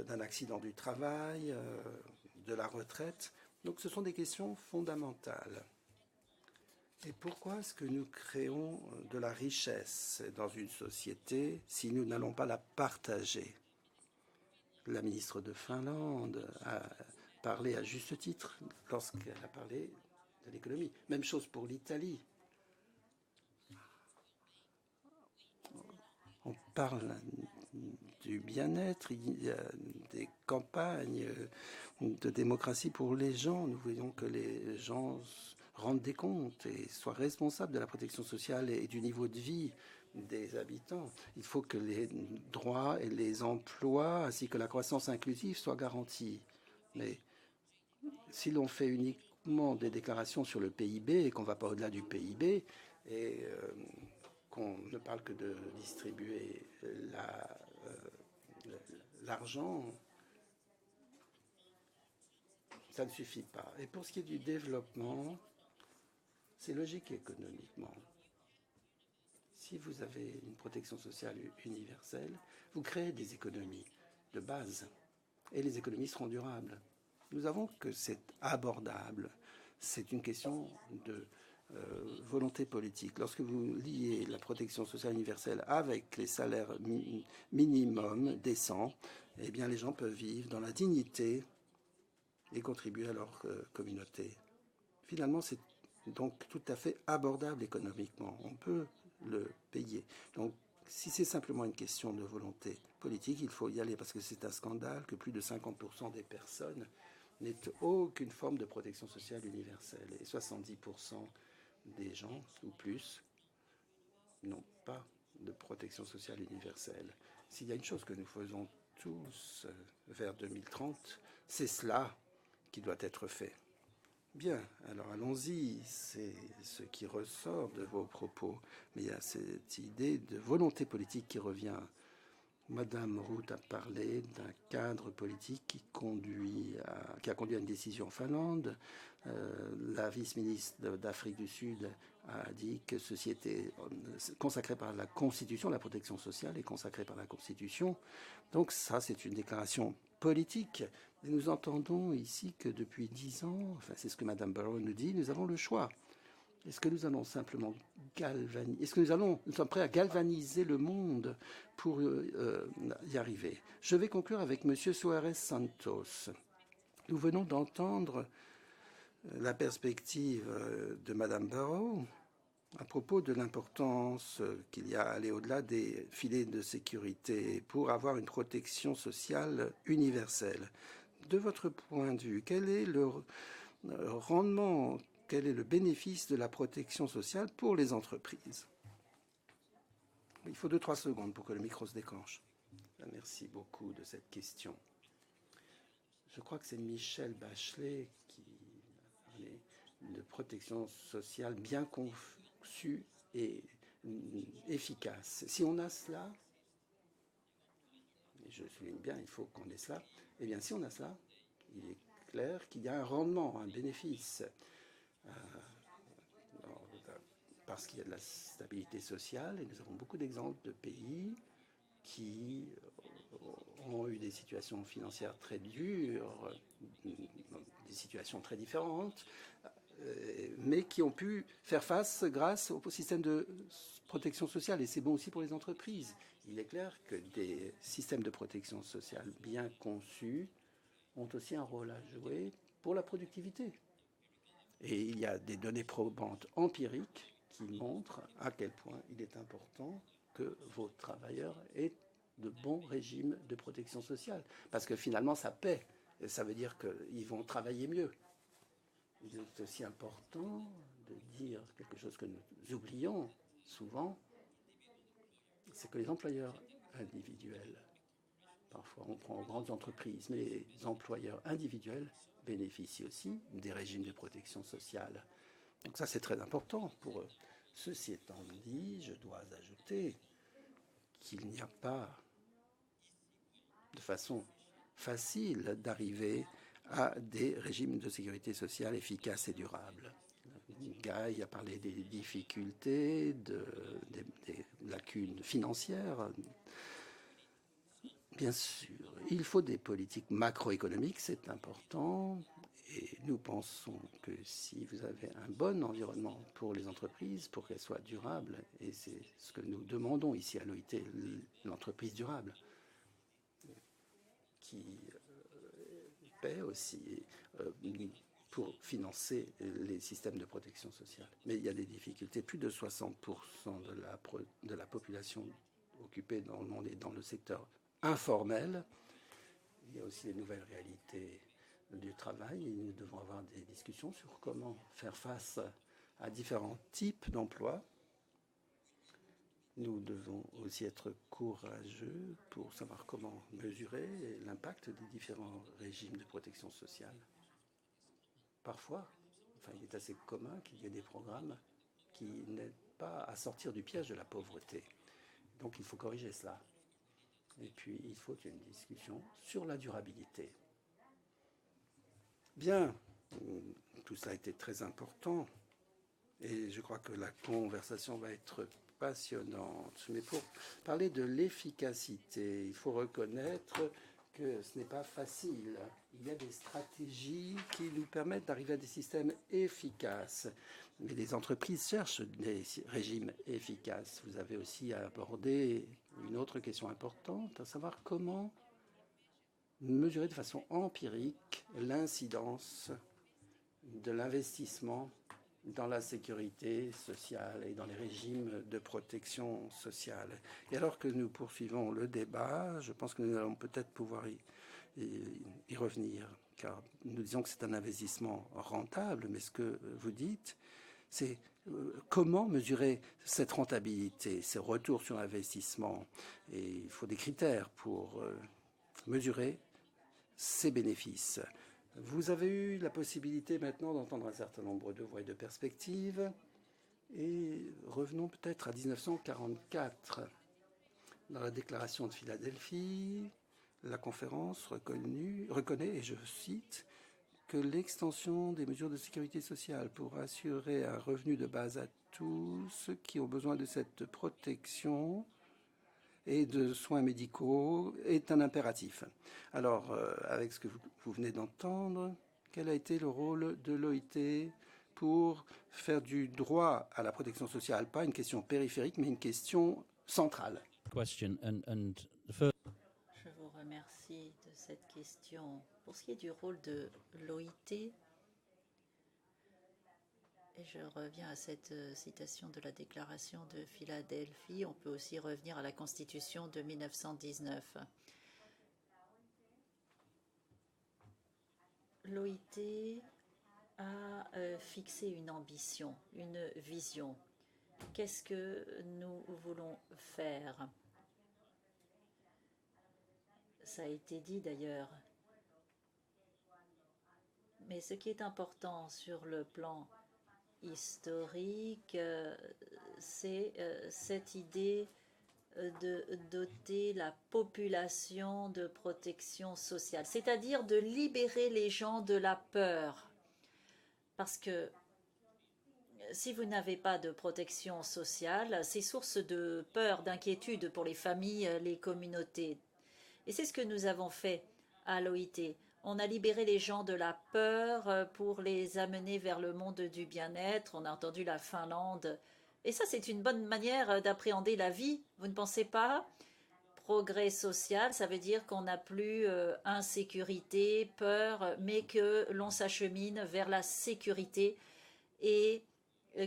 d'un accident du travail, de la retraite. Donc ce sont des questions fondamentales. Et pourquoi est-ce que nous créons de la richesse dans une société si nous n'allons pas la partager? La ministre de Finlande a parlé à juste titre lorsqu'elle a parlé de l'économie. Même chose pour l'Italie. On parle du bien-être, il y a des campagnes de démocratie pour les gens. Nous voyons que les gens rendent des comptes et soient responsables de la protection sociale et du niveau de vie des habitants. Il faut que les droits et les emplois ainsi que la croissance inclusive soient garantis. Mais si l'on fait uniquement des déclarations sur le PIB et qu'on ne va pas au-delà du PIB et qu'on ne parle que de distribuer l'argent, ça ne suffit pas. Et pour ce qui est du développement, c'est logique économiquement. Si vous avez une protection sociale universelle, vous créez des économies de base et les économies seront durables. Nous avons que c'est abordable. C'est une question de volonté politique. Lorsque vous liez la protection sociale universelle avec les salaires minimums décents, eh bien les gens peuvent vivre dans la dignité et contribuer à leur communauté. Finalement, c'est donc tout à fait abordable économiquement. On peut le payer. Donc, si c'est simplement une question de volonté politique, il faut y aller parce que c'est un scandale que plus de 50% des personnes n'aient aucune forme de protection sociale universelle et 70% des gens ou plus n'ont pas de protection sociale universelle. S'il y a une chose que nous faisons tous vers 2030, c'est cela qui doit être fait. Bien, alors allons-y, c'est ce qui ressort de vos propos, mais il y a cette idée de volonté politique qui revient. Madame Roth a parlé d'un cadre politique qui a conduit à une décision en Finlande. La vice-ministre d'Afrique du Sud a dit que ceci était consacré par la Constitution, la protection sociale est consacrée par la Constitution. Donc ça, c'est une déclaration politique. Et nous entendons ici que depuis 10 ans, enfin c'est ce que Madame Barrow nous dit, nous avons le choix. Est-ce que nous allons simplement galvaniser? Est-ce que nous sommes prêts à galvaniser le monde pour y arriver? Je vais conclure avec Monsieur Soares Santos. Nous venons d'entendre la perspective de Madame Barrow à propos de l'importance qu'il y a à aller au-delà des filets de sécurité pour avoir une protection sociale universelle. De votre point de vue, quel est le rendement, quel est le bénéfice de la protection sociale pour les entreprises? Il faut 2-3 secondes pour que le micro se déclenche. Merci beaucoup de cette question. Je crois que c'est Michelle Bachelet qui parlait de protection sociale bien conçue et efficace. Si on a cela, et je souligne bien, il faut qu'on ait cela, eh bien si on a cela, il est clair qu'il y a un rendement, un bénéfice, parce qu'il y a de la stabilité sociale, et nous avons beaucoup d'exemples de pays qui ont eu des situations financières très dures, des situations très différentes, mais qui ont pu faire face grâce au système de protection sociale. Et c'est bon aussi pour les entreprises. Il est clair que des systèmes de protection sociale bien conçus ont aussi un rôle à jouer pour la productivité. Et il y a des données probantes empiriques qui montrent à quel point il est important que vos travailleurs aient de bons régimes de protection sociale. Parce que finalement, ça paie. Et ça veut dire qu'ils vont travailler mieux. Il est aussi important de dire quelque chose que nous oublions souvent, c'est que les employeurs individuels, parfois on prend grandes entreprises, mais les employeurs individuels bénéficient aussi des régimes de protection sociale. Donc ça, c'est très important pour eux. Ceci étant dit, je dois ajouter qu'il n'y a pas de façon facile d'arriver à des régimes de sécurité sociale efficaces et durables. Guy a parlé des difficultés, des lacunes financières. Bien sûr, il faut des politiques macroéconomiques, c'est important, et nous pensons que si vous avez un bon environnement pour les entreprises, pour qu'elles soient durables, et c'est ce que nous demandons ici à l'OIT, l'entreprise durable, qui paie aussi pour financer les systèmes de protection sociale. Mais il y a des difficultés. Plus de 60% de la population occupée dans le monde est dans le secteur informel. Il y a aussi les nouvelles réalités du travail et nous devons avoir des discussions sur comment faire face à différents types d'emplois. Nous devons aussi être courageux pour savoir comment mesurer l'impact des différents régimes de protection sociale. Parfois, il est assez commun qu'il y ait des programmes qui n'aident pas à sortir du piège de la pauvreté. Donc il faut corriger cela. Et puis il faut qu'il y ait une discussion sur la durabilité. Bien, tout ça a été très important et je crois que la conversation va être passionnante. Mais pour parler de l'efficacité, il faut reconnaître que ce n'est pas facile. Il y a des stratégies qui nous permettent d'arriver à des systèmes efficaces. Mais les entreprises cherchent des régimes efficaces. Vous avez aussi abordé une autre question importante, à savoir comment mesurer de façon empirique l'incidence de l'investissement dans la sécurité sociale et dans les régimes de protection sociale. Et alors que nous poursuivons le débat, je pense que nous allons peut-être pouvoir y revenir, car nous disons que c'est un investissement rentable, mais ce que vous dites, c'est comment mesurer cette rentabilité, ces retours sur investissement. Et il faut des critères pour mesurer ces bénéfices. Vous avez eu la possibilité maintenant d'entendre un certain nombre de voix et de perspectives. Et revenons peut-être à 1944. Dans la déclaration de Philadelphie, la conférence reconnaît, et je cite, que l'extension des mesures de sécurité sociale pour assurer un revenu de base à tous ceux qui ont besoin de cette protection et de soins médicaux est un impératif. Alors, avec ce que vous venez d'entendre, quel a été le rôle de l'OIT pour faire du droit à la protection sociale, pas une question périphérique, mais une question centrale? Je vous remercie de cette question. Pour ce qui est du rôle de l'OIT, et je reviens à cette citation de la déclaration de Philadelphie, on peut aussi revenir à la Constitution de 1919. L'OIT a fixé une ambition, une vision. Qu'est-ce que nous voulons faire? Ça a été dit d'ailleurs. Mais ce qui est important sur le plan historique, c'est cette idée de doter la population de protection sociale, c'est-à-dire de libérer les gens de la peur. Parce que si vous n'avez pas de protection sociale, c'est source de peur, d'inquiétude pour les familles, les communautés. Et c'est ce que nous avons fait à l'OIT. On a libéré les gens de la peur pour les amener vers le monde du bien-être. On a entendu la Finlande. Et ça, c'est une bonne manière d'appréhender la vie, vous ne pensez pas? Progrès social, ça veut dire qu'on n'a plus insécurité, peur, mais que l'on s'achemine vers la sécurité et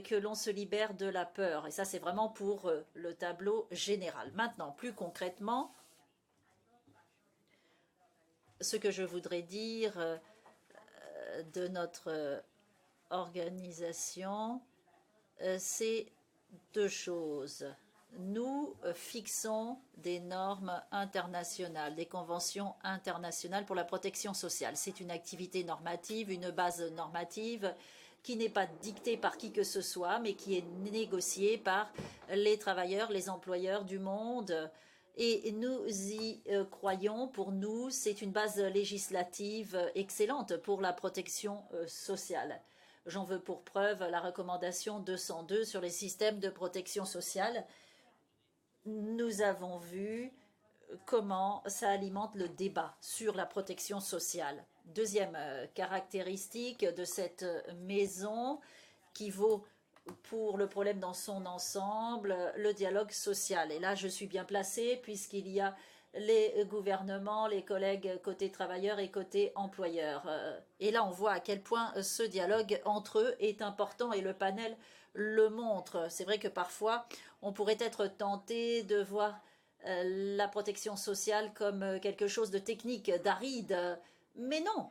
que l'on se libère de la peur. Et ça, c'est vraiment pour le tableau général. Maintenant, plus concrètement, ce que je voudrais dire de notre organisation, c'est deux choses. Nous fixons des normes internationales, des conventions internationales pour la protection sociale. C'est une activité normative, une base normative qui n'est pas dictée par qui que ce soit, mais qui est négociée par les travailleurs, les employeurs du monde. Et nous y croyons. Pour nous, c'est une base législative excellente pour la protection sociale. J'en veux pour preuve la recommandation 202 sur les systèmes de protection sociale. Nous avons vu comment ça alimente le débat sur la protection sociale. Deuxième caractéristique de cette maison qui vaut pour le problème dans son ensemble, le dialogue social. Et là, je suis bien placée puisqu'il y a les gouvernements, les collègues côté travailleurs et côté employeurs. Et là, on voit à quel point ce dialogue entre eux est important et le panel le montre. C'est vrai que parfois, on pourrait être tenté de voir la protection sociale comme quelque chose de technique, d'aride, mais non.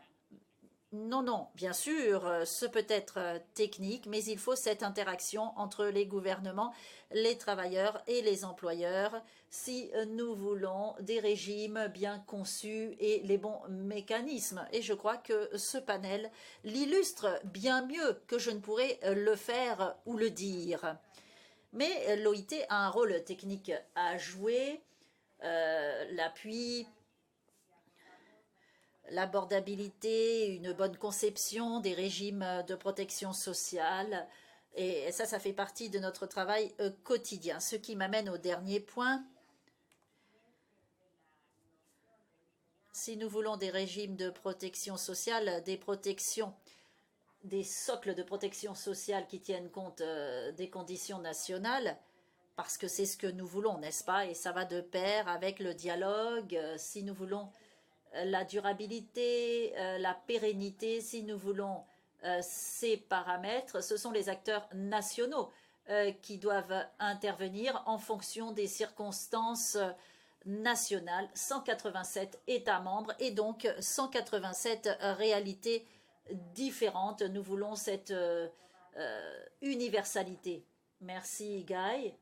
Non, non, bien sûr, ce peut être technique, mais il faut cette interaction entre les gouvernements, les travailleurs et les employeurs si nous voulons des régimes bien conçus et les bons mécanismes. Et je crois que ce panel l'illustre bien mieux que je ne pourrais le faire ou le dire. Mais l'OIT a un rôle technique à jouer, l'appui, l'abordabilité, une bonne conception des régimes de protection sociale. Et ça fait partie de notre travail quotidien. Ce qui m'amène au dernier point. Si nous voulons des régimes de protection sociale, des socles de protection sociale qui tiennent compte des conditions nationales, parce que c'est ce que nous voulons, n'est-ce pas? Et ça va de pair avec le dialogue. Si nous voulons la durabilité, la pérennité, si nous voulons ces paramètres, ce sont les acteurs nationaux qui doivent intervenir en fonction des circonstances nationales, 187 États membres et donc 187 réalités différentes. Nous voulons cette universalité. Merci Guy.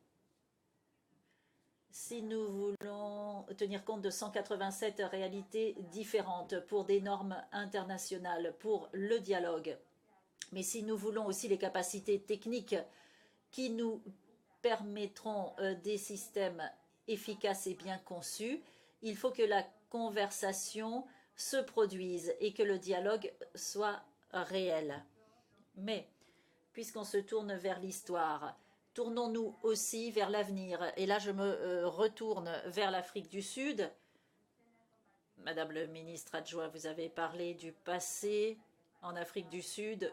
Si nous voulons tenir compte de 187 réalités différentes pour des normes internationales, pour le dialogue, mais si nous voulons aussi les capacités techniques qui nous permettront des systèmes efficaces et bien conçus, il faut que la conversation se produise et que le dialogue soit réel. Mais, puisqu'on se tourne vers l'histoire, tournons-nous aussi vers l'avenir. Et là, je me retourne vers l'Afrique du Sud. Madame le ministre adjoint, vous avez parlé du passé en Afrique du Sud.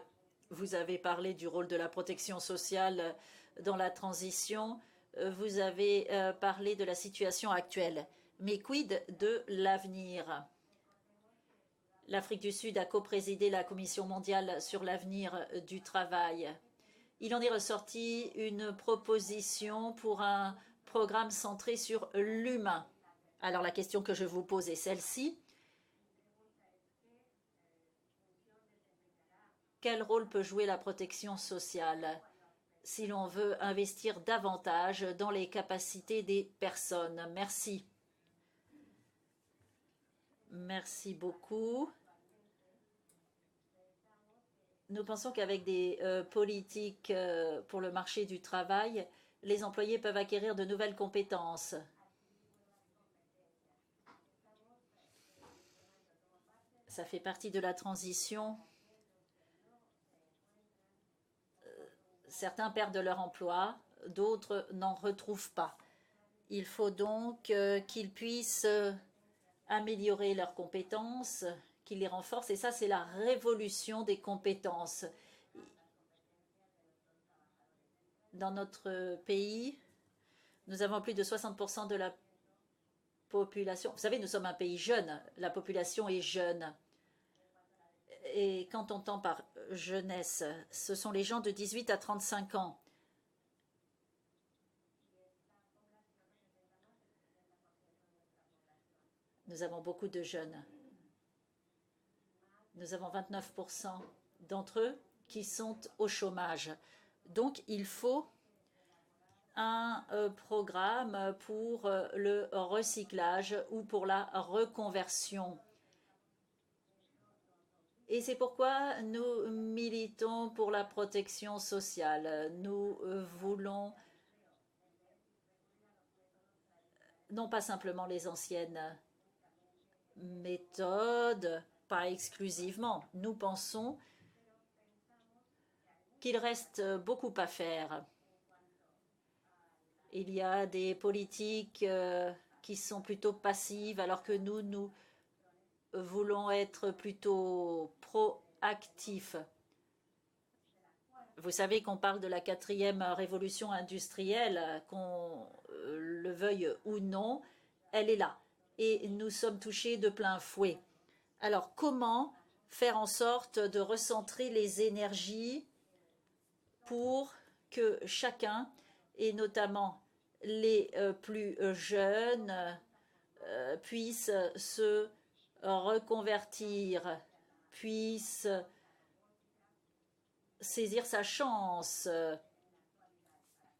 Vous avez parlé du rôle de la protection sociale dans la transition. Vous avez parlé de la situation actuelle. Mais quid de l'avenir? L'Afrique du Sud a coprésidé la Commission mondiale sur l'avenir du travail. Il en est ressorti une proposition pour un programme centré sur l'humain. Alors la question que je vous pose est celle-ci. Quel rôle peut jouer la protection sociale si l'on veut investir davantage dans les capacités des personnes? Merci. Merci beaucoup. Nous pensons qu'avec des politiques pour le marché du travail, les employés peuvent acquérir de nouvelles compétences. Ça fait partie de la transition. Certains perdent leur emploi, d'autres n'en retrouvent pas. Il faut donc qu'ils puissent améliorer leurs compétences, qu'ils les renforcent. Et ça, c'est la révolution des compétences. Dans notre pays, nous avons plus de 60% de la population. Vous savez, nous sommes un pays jeune. La population est jeune. Et quand on entend par jeunesse, ce sont les gens de 18 à 35 ans. Nous avons beaucoup de jeunes. Nous avons 29% d'entre eux qui sont au chômage. Donc, il faut un programme pour le recyclage ou pour la reconversion. Et c'est pourquoi nous militons pour la protection sociale. Nous voulons non pas simplement les anciennes méthodes, pas exclusivement. Nous pensons qu'il reste beaucoup à faire. Il y a des politiques qui sont plutôt passives, alors que nous voulons être plutôt proactifs. Vous savez qu'on parle de la 4e révolution industrielle, qu'on le veuille ou non, elle est là. Et nous sommes touchés de plein fouet. Alors, comment faire en sorte de recentrer les énergies pour que chacun, et notamment les plus jeunes, puissent se reconvertir, puissent saisir sa chance.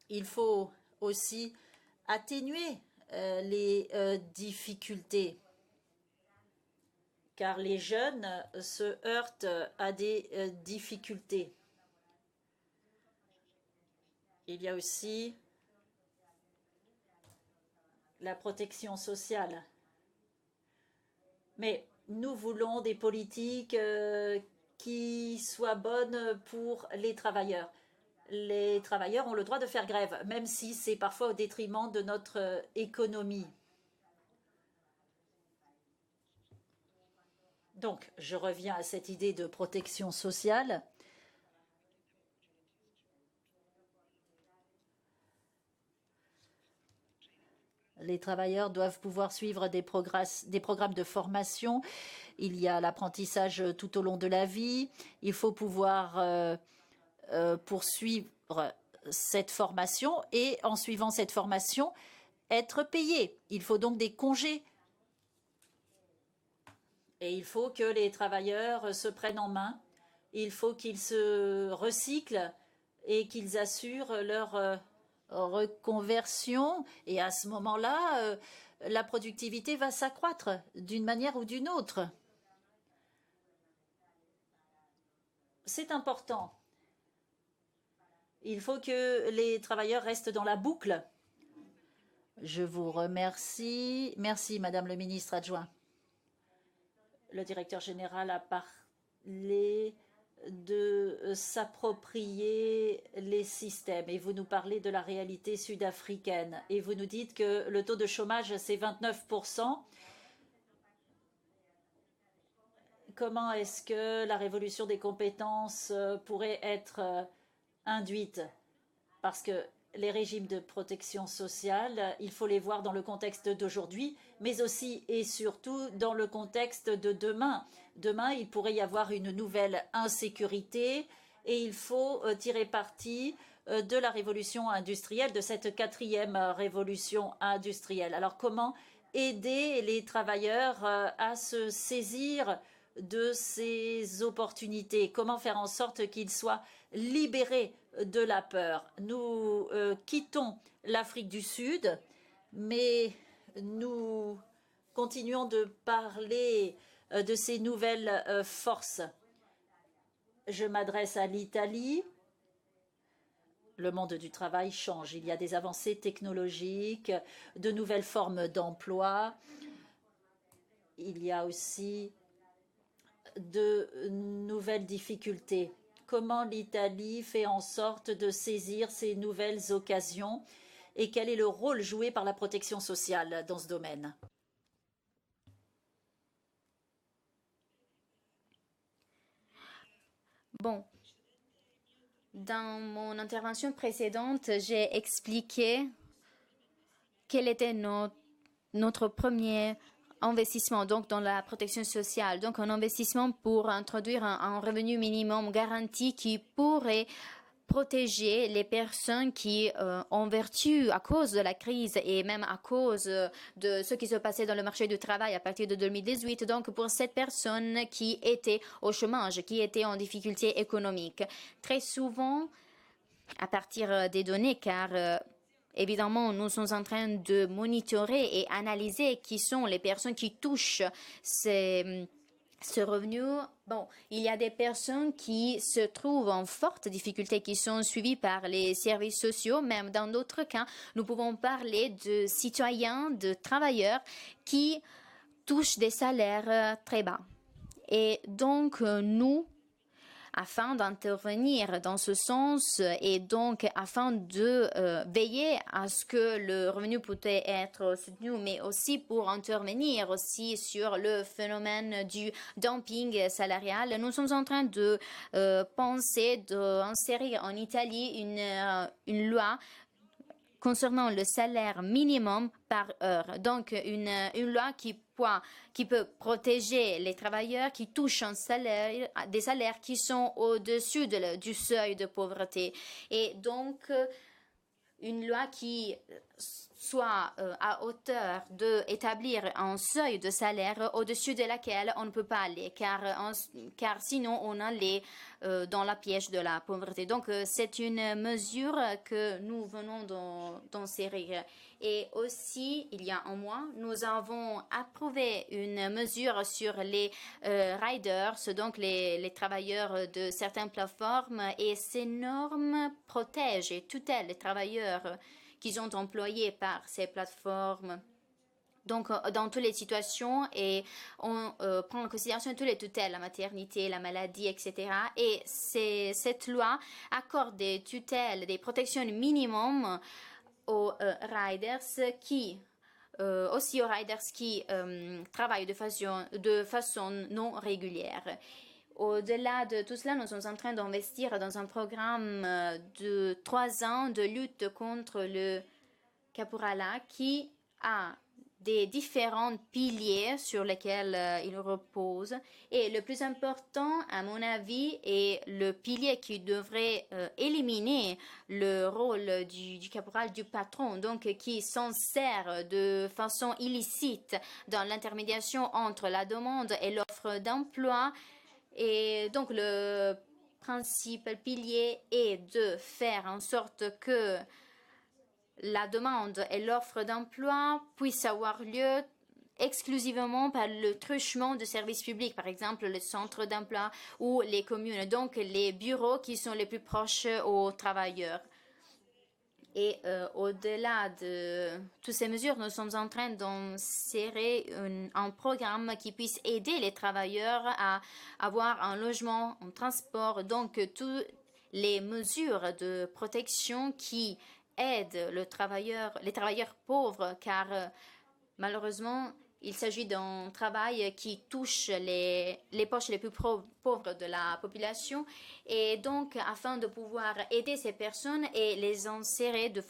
Il faut aussi atténuer les difficultés, car les jeunes se heurtent à des difficultés. Il y a aussi la protection sociale. Mais nous voulons des politiques qui soient bonnes pour les travailleurs. Les travailleurs ont le droit de faire grève, même si c'est parfois au détriment de notre économie. Donc, je reviens à cette idée de protection sociale. Les travailleurs doivent pouvoir suivre des programmes de formation. Il y a l'apprentissage tout au long de la vie. Il faut pouvoir poursuivre cette formation et, en suivant cette formation, être payé. Il faut donc des congés. Et il faut que les travailleurs se prennent en main. Il faut qu'ils se recyclent et qu'ils assurent leur reconversion. Et à ce moment-là, la productivité va s'accroître d'une manière ou d'une autre. C'est important. Il faut que les travailleurs restent dans la boucle. Je vous remercie. Merci, Madame le ministre adjoint. Le directeur général a parlé de s'approprier les systèmes et vous nous parlez de la réalité sud-africaine et vous nous dites que le taux de chômage c'est 29%. Comment est-ce que la révolution des compétences pourrait être induite? Parce que les régimes de protection sociale, il faut les voir dans le contexte d'aujourd'hui, mais aussi et surtout dans le contexte de demain. Demain, il pourrait y avoir une nouvelle insécurité et il faut tirer parti de la révolution industrielle, de cette 4e révolution industrielle. Alors, comment aider les travailleurs à se saisir de ces opportunités? Comment faire en sorte qu'ils soient libérés de la peur? Nous quittons l'Afrique du Sud, mais nous continuons de parler de ces nouvelles forces. Je m'adresse à l'Italie. Le monde du travail change. Il y a des avancées technologiques, de nouvelles formes d'emploi. Il y a aussi de nouvelles difficultés. Comment l'Italie fait en sorte de saisir ces nouvelles occasions et quel est le rôle joué par la protection sociale dans ce domaine? Bon, dans mon intervention précédente, j'ai expliqué quel était notre premier investissement donc dans la protection sociale, donc un investissement pour introduire un revenu minimum garanti qui pourrait protéger les personnes qui ont vertu à cause de la crise et même à cause de ce qui se passait dans le marché du travail à partir de 2018. Donc, pour cette personne qui était au chômage, qui était en difficulté économique, très souvent, à partir des données, car évidemment, nous sommes en train de monitorer et analyser qui sont les personnes qui touchent ce revenu. Bon, il y a des personnes qui se trouvent en forte difficulté, qui sont suivies par les services sociaux. Même dans d'autres cas, nous pouvons parler de citoyens, de travailleurs qui touchent des salaires très bas. Et donc, nous afin d'intervenir dans ce sens et donc afin de veiller à ce que le revenu puisse être soutenu, mais aussi pour intervenir aussi sur le phénomène du dumping salarial. Nous sommes en train de penser d'insérer en Italie une loi concernant le salaire minimum par heure. Donc, une loi qui peut protéger les travailleurs qui touchent des salaires qui sont au-dessus du seuil de pauvreté. Et donc, une loi qui soit à hauteur d'établir un seuil de salaire au-dessus de laquelle on ne peut pas aller, car sinon on allait dans la piège de la pauvreté. Donc c'est une mesure que nous venons d'insérer. Et aussi, il y a un mois, nous avons approuvé une mesure sur les riders, donc les travailleurs de certaines plateformes, et ces normes protègent et tutèlent les travailleurs qui sont employés par ces plateformes. Donc, dans toutes les situations, et on prend en considération toutes les tutelles, la maternité, la maladie, etc. Et cette loi accorde des tutelles, des protections minimum aux riders qui travaillent de façon non régulière. Au-delà de tout cela, nous sommes en train d'investir dans un programme de 3 ans de lutte contre le caporalato qui a des différents piliers sur lesquels il repose. Et le plus important, à mon avis, est le pilier qui devrait éliminer le rôle du caporal, du patron, donc qui s'en sert de façon illicite dans l'intermédiation entre la demande et l'offre d'emploi. Et donc, le principal pilier est de faire en sorte que la demande et l'offre d'emploi puissent avoir lieu exclusivement par le truchement de services publics, par exemple le centre d'emploi ou les communes, donc les bureaux qui sont les plus proches aux travailleurs. Et au-delà de toutes ces mesures, nous sommes en train d'insérer un programme qui puisse aider les travailleurs à avoir un logement, un transport, donc toutes les mesures de protection qui aident les travailleurs pauvres, car malheureusement, il s'agit d'un travail qui touche les poches les plus pauvres de la population. Et donc, afin de pouvoir aider ces personnes et les insérer de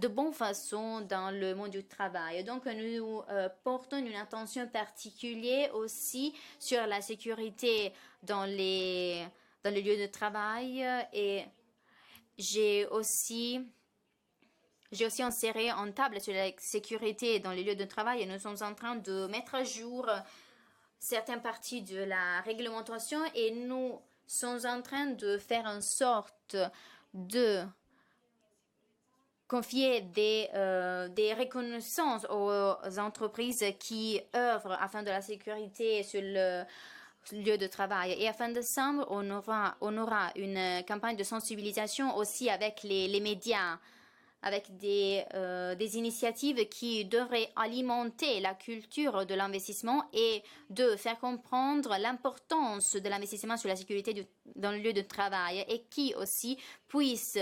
bonne façon dans le monde du travail. Donc, nous portons une attention particulière aussi sur la sécurité dans les lieux de travail. Et j'ai aussi inséré une table sur la sécurité dans les lieux de travail et nous sommes en train de mettre à jour certaines parties de la réglementation et nous sommes en train de faire en sorte de confier des reconnaissances aux entreprises qui œuvrent afin de la sécurité sur le lieu de travail. Et à fin décembre, on aura une campagne de sensibilisation aussi avec les médias, avec des initiatives qui devraient alimenter la culture de l'investissement et de faire comprendre l'importance de l'investissement sur la sécurité dans le lieu de travail et qui aussi puisse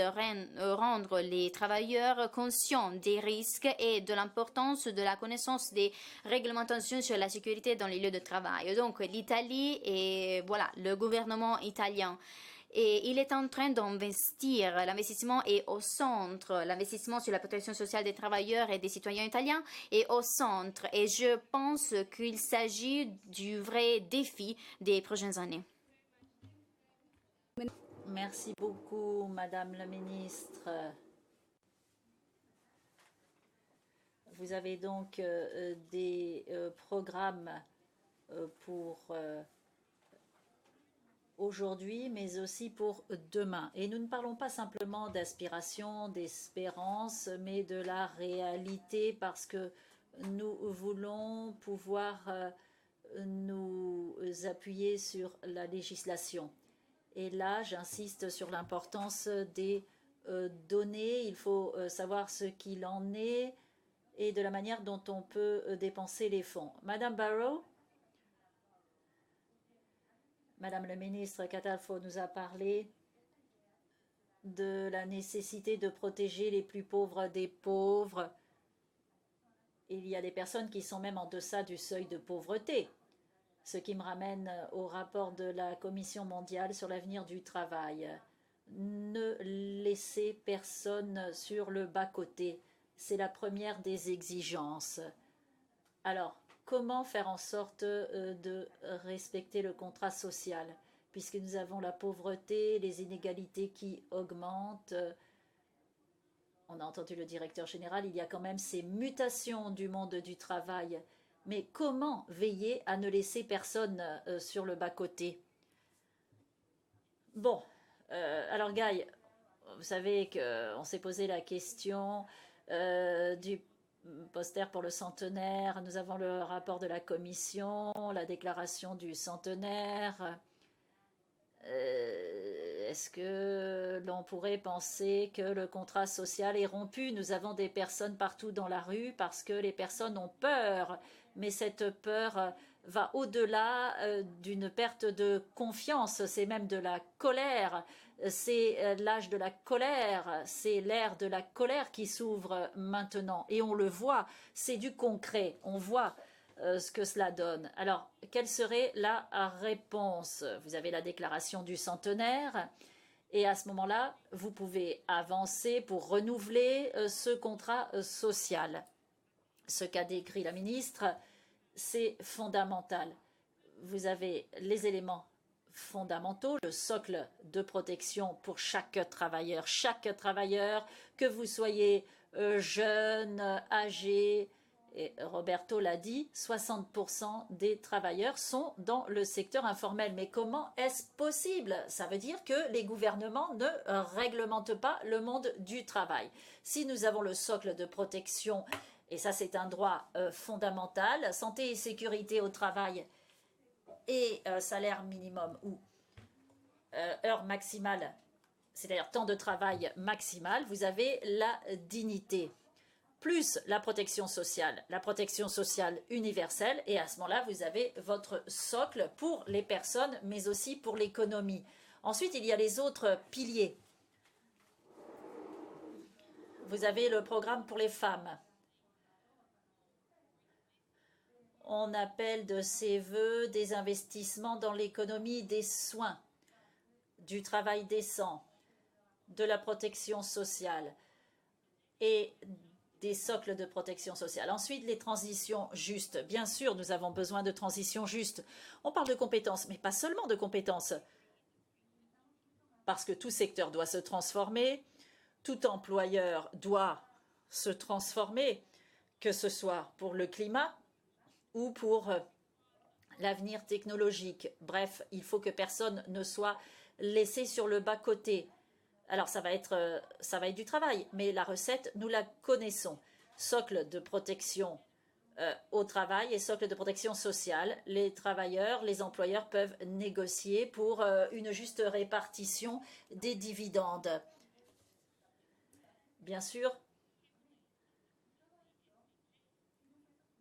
rendre les travailleurs conscients des risques et de l'importance de la connaissance des réglementations sur la sécurité dans les lieux de travail. Donc l'Italie et voilà, le gouvernement italien. Et il est en train d'investir. L'investissement est au centre. L'investissement sur la protection sociale des travailleurs et des citoyens italiens est au centre. Et je pense qu'il s'agit du vrai défi des prochaines années. Merci beaucoup, Madame la Ministre. Vous avez donc des programmes pour aujourd'hui, mais aussi pour demain. Et nous ne parlons pas simplement d'aspiration, d'espérance, mais de la réalité parce que nous voulons pouvoir nous appuyer sur la législation. Et là, j'insiste sur l'importance des données. Il faut savoir ce qu'il en est et de la manière dont on peut dépenser les fonds. Madame Barrow? Madame le ministre Catalfo nous a parlé de la nécessité de protéger les plus pauvres des pauvres. Il y a des personnes qui sont même en deçà du seuil de pauvreté, ce qui me ramène au rapport de la Commission mondiale sur l'avenir du travail. Ne laissez personne sur le bas-côté. C'est la première des exigences. Alors, comment faire en sorte de respecter le contrat social, puisque nous avons la pauvreté, les inégalités qui augmentent. On a entendu le directeur général, il y a quand même ces mutations du monde du travail. Mais comment veiller à ne laisser personne sur le bas-côté? Bon, alors Guy, vous savez qu'on s'est posé la question du poster pour le centenaire. Nous avons le rapport de la commission, la déclaration du centenaire. Est-ce que l'on pourrait penser que le contrat social est rompu? Nous avons des personnes partout dans la rue parce que les personnes ont peur, mais cette peur va au-delà d'une perte de confiance, c'est même de la colère, c'est l'âge de la colère, c'est l'ère de la colère qui s'ouvre maintenant et on le voit, c'est du concret, on voit ce que cela donne. Alors, quelle serait la réponse? Vous avez la déclaration du centenaire et à ce moment-là, vous pouvez avancer pour renouveler ce contrat social. Ce qu'a décrit la ministre, c'est fondamental. Vous avez les éléments fondamentaux, le socle de protection pour chaque travailleur, que vous soyez jeune, âgé. Et Roberto l'a dit, 60% des travailleurs sont dans le secteur informel. Mais comment est-ce possible? Ça veut dire que les gouvernements ne réglementent pas le monde du travail. Si nous avons le socle de protection, et ça c'est un droit fondamental, santé et sécurité au travail et salaire minimum ou heure maximale, c'est-à-dire temps de travail maximal, vous avez la dignité, plus la protection sociale universelle, et à ce moment-là, vous avez votre socle pour les personnes, mais aussi pour l'économie. Ensuite, il y a les autres piliers. Vous avez le programme pour les femmes. On appelle de ses voeux des investissements dans l'économie, des soins, du travail décent, de la protection sociale et des socles de protection sociale. Ensuite, les transitions justes. Bien sûr, nous avons besoin de transitions justes. On parle de compétences, mais pas seulement de compétences. Parce que tout secteur doit se transformer, tout employeur doit se transformer, que ce soit pour le climat ou pour l'avenir technologique. Bref, il faut que personne ne soit laissé sur le bas-côté. Alors, ça va être du travail, mais la recette, nous la connaissons. Socle de protection au travail et socle de protection sociale. Les travailleurs, les employeurs peuvent négocier pour une juste répartition des dividendes. Bien sûr,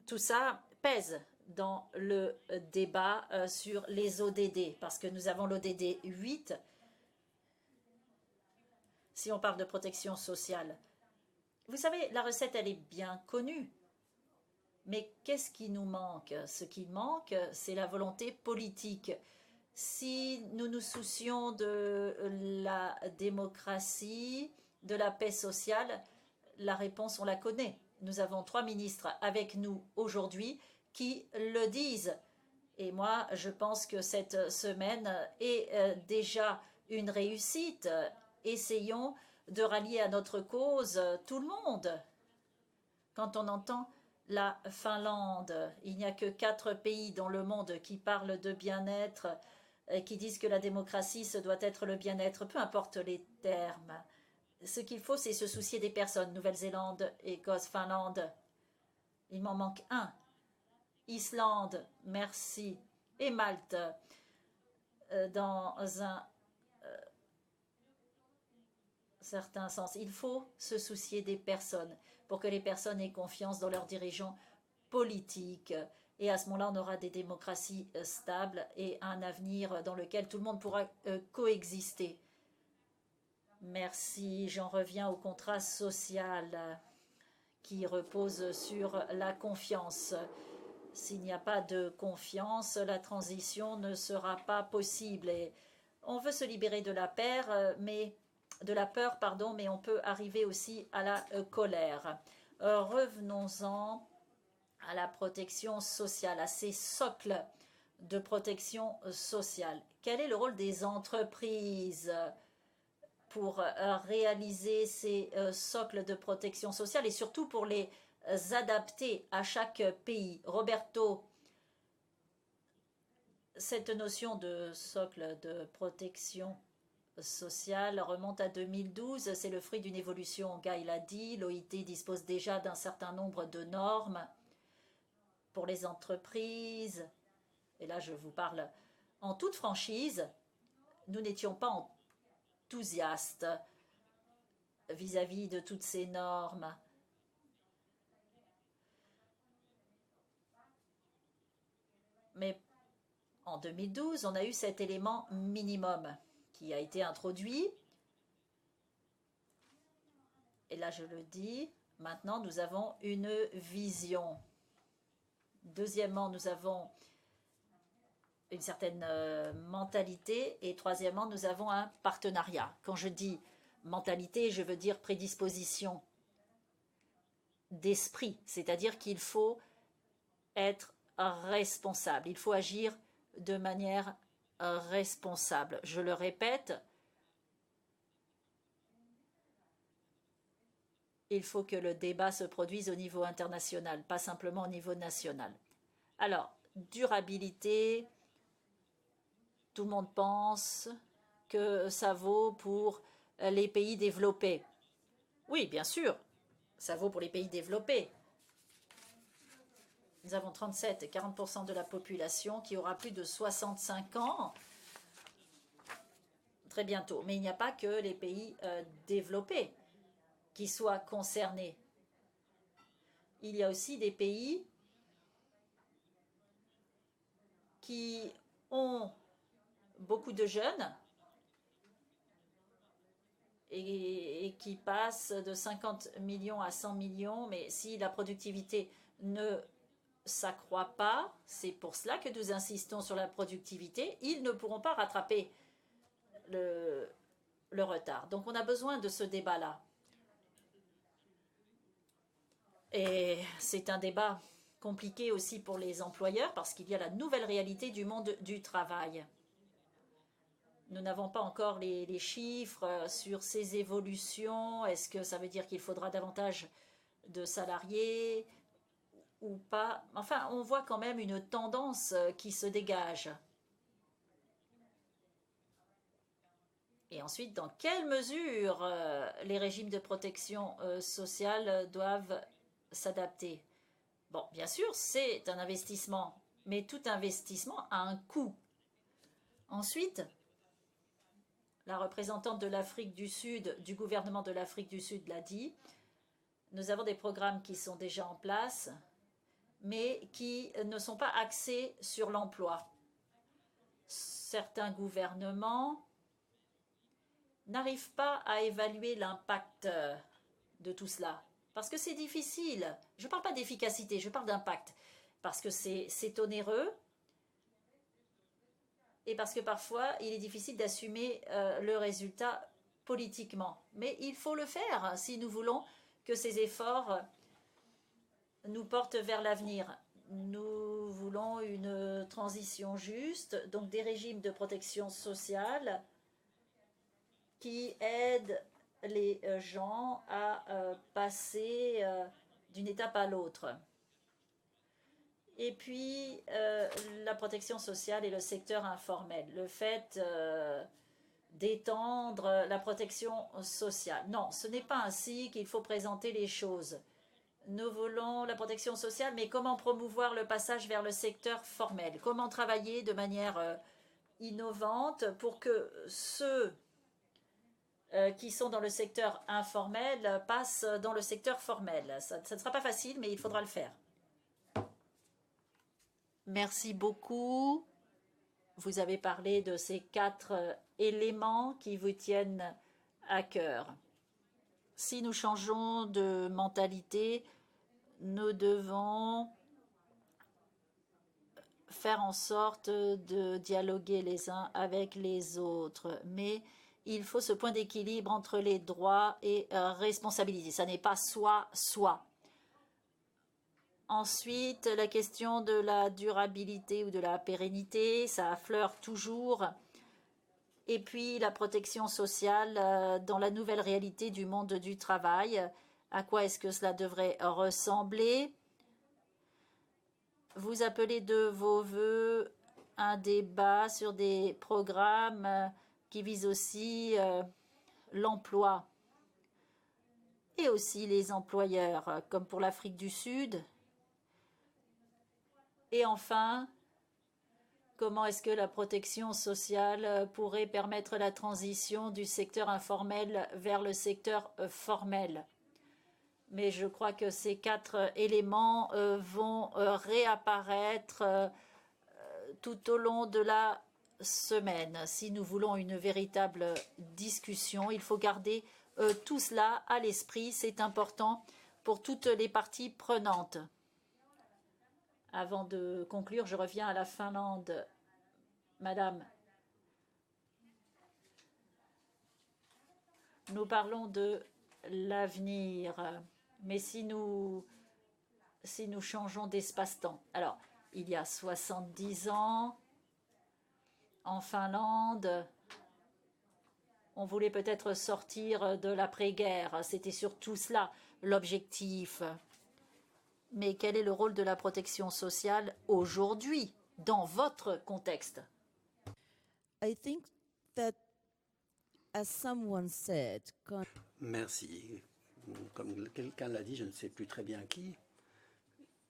tout ça pèse dans le débat sur les ODD, parce que nous avons l'ODD 8. Si on parle de protection sociale, vous savez, la recette, elle est bien connue. Mais qu'est-ce qui nous manque? Ce qui manque, c'est la volonté politique. Si nous nous soucions de la démocratie, de la paix sociale, la réponse, on la connaît. Nous avons 3 ministres avec nous aujourd'hui qui le disent. Et moi, je pense que cette semaine est déjà une réussite. Essayons de rallier à notre cause tout le monde. Quand on entend la Finlande, il n'y a que 4 pays dans le monde qui parlent de bien-être, qui disent que la démocratie, ce doit être le bien-être, peu importe les termes. Ce qu'il faut, c'est se soucier des personnes. Nouvelle-Zélande, Écosse, Finlande, il m'en manque un. Islande, merci. Et Malte, dans un certain sens. Il faut se soucier des personnes pour que les personnes aient confiance dans leurs dirigeants politiques Et à ce moment-là, on aura des démocraties stables et un avenir dans lequel tout le monde pourra coexister. Merci. J'en reviens au contrat social qui repose sur la confiance. S'il n'y a pas de confiance, la transition ne sera pas possible. Et on veut se libérer de la peur, mais on peut arriver aussi à la colère. Revenons-en à la protection sociale, à ces socles de protection sociale. Quel est le rôle des entreprises pour réaliser ces socles de protection sociale et surtout pour les adapter à chaque pays? Roberto, cette notion de socle de protection sociale remonte à 2012. C'est le fruit d'une évolution, Guy l'a dit. L'OIT dispose déjà d'un certain nombre de normes pour les entreprises. Et là, je vous parle en toute franchise. Nous n'étions pas enthousiastes vis-à-vis de toutes ces normes. Mais en 2012, on a eu cet élément minimum qui a été introduit. Et là, je le dis, maintenant, nous avons une vision. Deuxièmement, nous avons une certaine mentalité. Et troisièmement, nous avons un partenariat. Quand je dis mentalité, je veux dire prédisposition d'esprit. C'est-à-dire qu'il faut être responsable. Il faut agir de manière responsable. Je le répète, il faut que le débat se produise au niveau international, pas simplement au niveau national. Alors, durabilité, tout le monde pense que ça vaut pour les pays développés. Oui, bien sûr, ça vaut pour les pays développés. Nous avons 37 et 40% de la population qui aura plus de 65 ans très bientôt. Mais il n'y a pas que les pays développés qui soient concernés. Il y a aussi des pays qui ont beaucoup de jeunes et qui passent de 50 millions à 100 millions. Mais si la productivité ne s'accroît pas, c'est pour cela que nous insistons sur la productivité, ils ne pourront pas rattraper le retard. Donc on a besoin de ce débat-là. Et c'est un débat compliqué aussi pour les employeurs parce qu'il y a la nouvelle réalité du monde du travail. Nous n'avons pas encore les chiffres sur ces évolutions. Est-ce que ça veut dire qu'il faudra davantage de salariés ou pas? Enfin, on voit quand même une tendance qui se dégage. Et ensuite, dans quelle mesure les régimes de protection sociale doivent s'adapter? Bon, bien sûr, c'est un investissement, mais tout investissement a un coût. Ensuite, la représentante de l'Afrique du Sud, du gouvernement de l'Afrique du Sud l'a dit, nous avons des programmes qui sont déjà en place, mais qui ne sont pas axés sur l'emploi. Certains gouvernements n'arrivent pas à évaluer l'impact de tout cela, parce que c'est difficile. Je ne parle pas d'efficacité, je parle d'impact, parce que c'est onéreux, et parce que parfois, il est difficile d'assumer le résultat politiquement. Mais il faut le faire si nous voulons que ces efforts nous portent vers l'avenir. Nous voulons une transition juste, donc des régimes de protection sociale qui aident les gens à passer d'une étape à l'autre. Et puis, la protection sociale et le secteur informel. Le fait d'étendre la protection sociale. Non, ce n'est pas ainsi qu'il faut présenter les choses. Nous voulons la protection sociale, mais comment promouvoir le passage vers le secteur formel? Comment travailler de manière innovante pour que ceux qui sont dans le secteur informel passent dans le secteur formel? Ça ne sera pas facile, mais il faudra le faire. Merci beaucoup. Vous avez parlé de ces 4 éléments qui vous tiennent à cœur. Si nous changeons de mentalité, nous devons faire en sorte de dialoguer les uns avec les autres. Mais il faut ce point d'équilibre entre les droits et responsabilités. Ça n'est pas soit. Ensuite, la question de la durabilité ou de la pérennité, ça affleure toujours. Et puis, la protection sociale dans la nouvelle réalité du monde du travail. À quoi est-ce que cela devrait ressembler? Vous appelez de vos voeux un débat sur des programmes qui visent aussi l'emploi et aussi les employeurs, comme pour l'Afrique du Sud. Et enfin, comment est-ce que la protection sociale pourrait permettre la transition du secteur informel vers le secteur formel? Mais je crois que ces 4 éléments vont réapparaître tout au long de la semaine. Si nous voulons une véritable discussion, il faut garder tout cela à l'esprit. C'est important pour toutes les parties prenantes. Avant de conclure, je reviens à la Finlande. Madame, nous parlons de l'avenir, mais si nous changeons d'espace-temps. Alors, il y a 70 ans, en Finlande, on voulait peut-être sortir de l'après-guerre. C'était surtout cela l'objectif. Mais quel est le rôle de la protection sociale aujourd'hui, dans votre contexte? I think that, as someone said, Merci. Comme quelqu'un l'a dit, je ne sais plus très bien qui,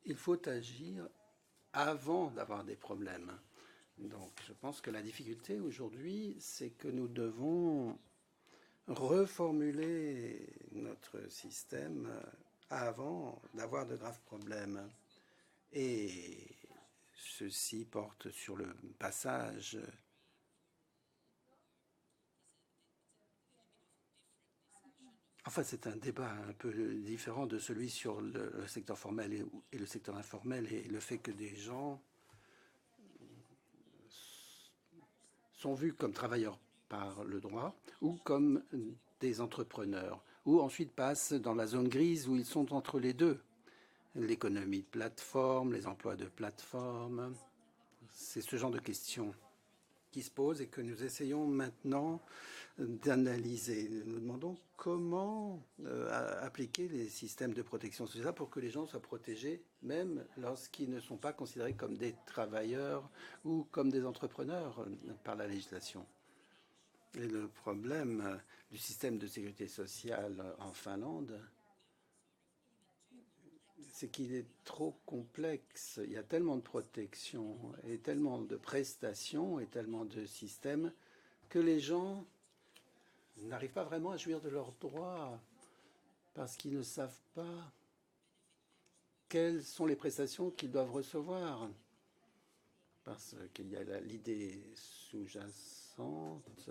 il faut agir avant d'avoir des problèmes. Donc je pense que la difficulté aujourd'hui, c'est que nous devons reformuler notre système avant d'avoir de graves problèmes. Et ceci porte sur le passage enfin, c'est un débat un peu différent de celui sur le secteur formel et le secteur informel et le fait que des gens sont vus comme travailleurs par le droit ou comme des entrepreneurs, ou ensuite passent dans la zone grise où ils sont entre les deux. L'économie de plateforme, les emplois de plateforme, c'est ce genre de questions qui se posent et que nous essayons maintenant d'analyser. Nous demandons comment appliquer les systèmes de protection sociale pour que les gens soient protégés, même lorsqu'ils ne sont pas considérés comme des travailleurs ou comme des entrepreneurs par la législation. Et le problème du système de sécurité sociale en Finlande, c'est qu'il est trop complexe. Il y a tellement de protections et tellement de prestations et tellement de systèmes que les gens n'arrivent pas vraiment à jouir de leurs droits parce qu'ils ne savent pas quelles sont les prestations qu'ils doivent recevoir. Parce qu'il y a l'idée sous-jacente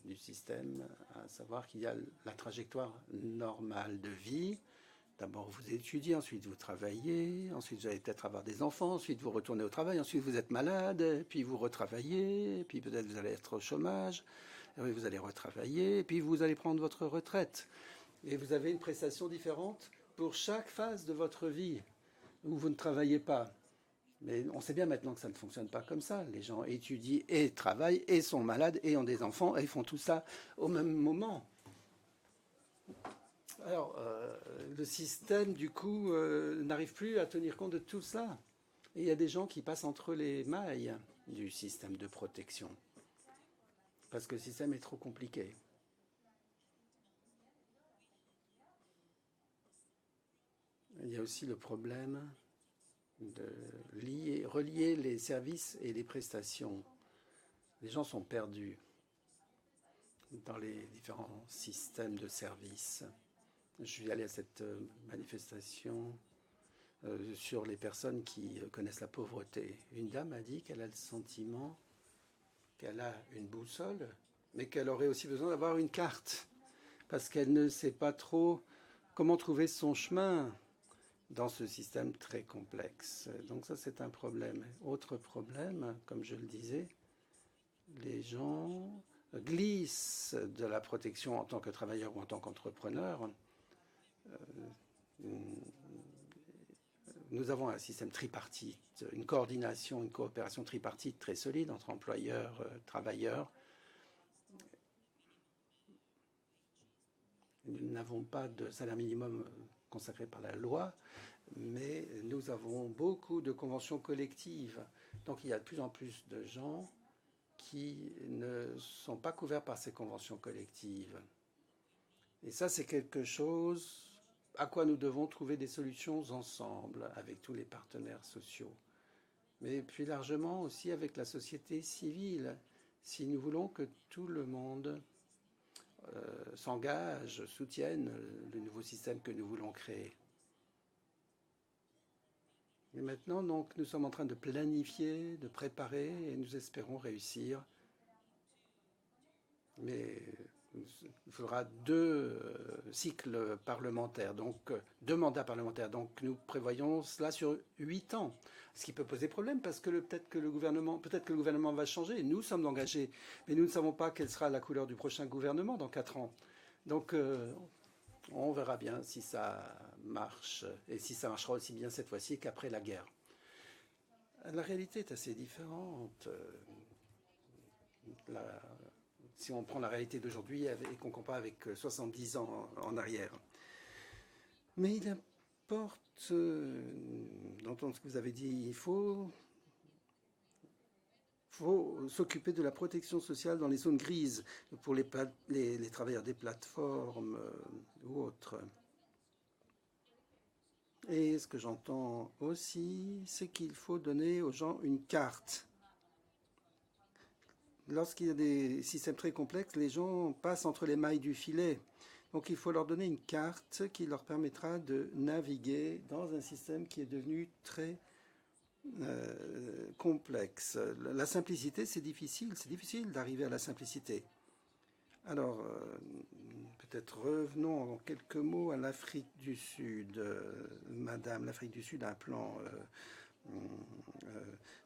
du système, à savoir qu'il y a la trajectoire normale de vie. D'abord, vous étudiez, ensuite vous travaillez, ensuite vous allez peut-être avoir des enfants, ensuite vous retournez au travail, ensuite vous êtes malade, puis vous retravaillez, puis peut-être vous allez être au chômage, et vous allez retravailler, et puis vous allez prendre votre retraite. Et vous avez une prestation différente pour chaque phase de votre vie où vous ne travaillez pas. Mais on sait bien maintenant que ça ne fonctionne pas comme ça. Les gens étudient et travaillent et sont malades et ont des enfants et font tout ça au même moment. Alors, le système, du coup, n'arrive plus à tenir compte de tout ça. Et il y a des gens qui passent entre les mailles du système de protection. Parce que le système est trop compliqué. Il y a aussi le problème de relier les services et les prestations. Les gens sont perdus dans les différents systèmes de services. Je suis allé à cette manifestation sur les personnes qui connaissent la pauvreté. Une dame a dit qu'elle a le sentiment qu'elle a une boussole, mais qu'elle aurait aussi besoin d'avoir une carte, parce qu'elle ne sait pas trop comment trouver son chemin dans ce système très complexe. Donc ça, c'est un problème. Autre problème, comme je le disais, les gens glissent de la protection en tant que travailleur ou en tant qu'entrepreneur. Nous avons un système tripartite, une coordination, une coopération tripartite très solide entre employeurs, travailleurs. Nous n'avons pas de salaire minimum consacré par la loi, mais nous avons beaucoup de conventions collectives. Donc il y a de plus en plus de gens qui ne sont pas couverts par ces conventions collectives. Et ça, c'est quelque chose à quoi nous devons trouver des solutions ensemble avec tous les partenaires sociaux. Mais plus largement aussi avec la société civile, si nous voulons que tout le monde s'engage, soutienne le nouveau système que nous voulons créer. Et maintenant, donc, nous sommes en train de planifier, de préparer, et nous espérons réussir. Mais il faudra 2 cycles parlementaires, donc 2 mandats parlementaires. Donc nous prévoyons cela sur 8 ans, ce qui peut poser problème parce que peut-être que le gouvernement va changer. Nous sommes engagés, mais nous ne savons pas quelle sera la couleur du prochain gouvernement dans 4 ans. Donc on verra bien si ça marche et si ça marchera aussi bien cette fois-ci qu'après la guerre. La réalité est assez différente. Si on prend la réalité d'aujourd'hui et qu'on compare avec 70 ans en arrière. Mais il importe d'entendre ce que vous avez dit. Il faut s'occuper de la protection sociale dans les zones grises pour les travailleurs des plateformes ou autres. Et ce que j'entends aussi, c'est qu'il faut donner aux gens une carte. Lorsqu'il y a des systèmes très complexes, les gens passent entre les mailles du filet. Donc il faut leur donner une carte qui leur permettra de naviguer dans un système qui est devenu très complexe. La simplicité, c'est difficile d'arriver à la simplicité. Alors, peut-être revenons en quelques mots à l'Afrique du Sud. Madame, l'Afrique du Sud a un plan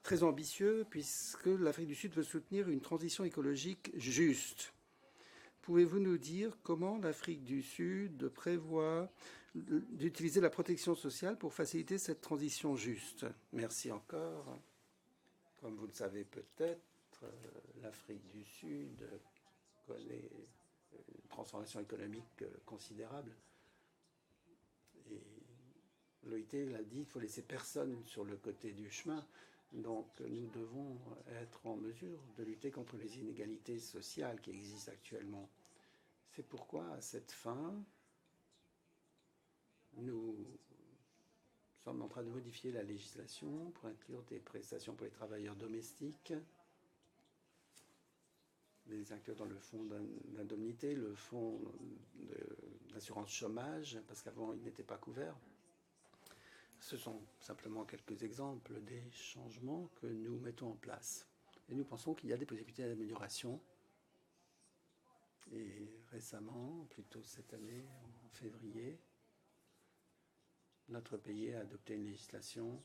très ambitieux puisque l'Afrique du Sud veut soutenir une transition écologique juste. Pouvez-vous nous dire comment l'Afrique du Sud prévoit d'utiliser la protection sociale pour faciliter cette transition juste? Merci encore. Comme vous le savez peut-être, l'Afrique du Sud connaît une transformation économique considérable. Et l'OIT l'a dit, il faut laisser personne sur le côté du chemin. Donc nous devons être en mesure de lutter contre les inégalités sociales qui existent actuellement. C'est pourquoi, à cette fin, nous sommes en train de modifier la législation pour inclure des prestations pour les travailleurs domestiques, les inclure dans le fonds d'indemnité, le fonds d'assurance chômage, parce qu'avant, ils n'étaient pas couverts. Ce sont simplement quelques exemples des changements que nous mettons en place. Et nous pensons qu'il y a des possibilités d'amélioration. Et récemment, plutôt cette année, en février, notre pays a adopté une législation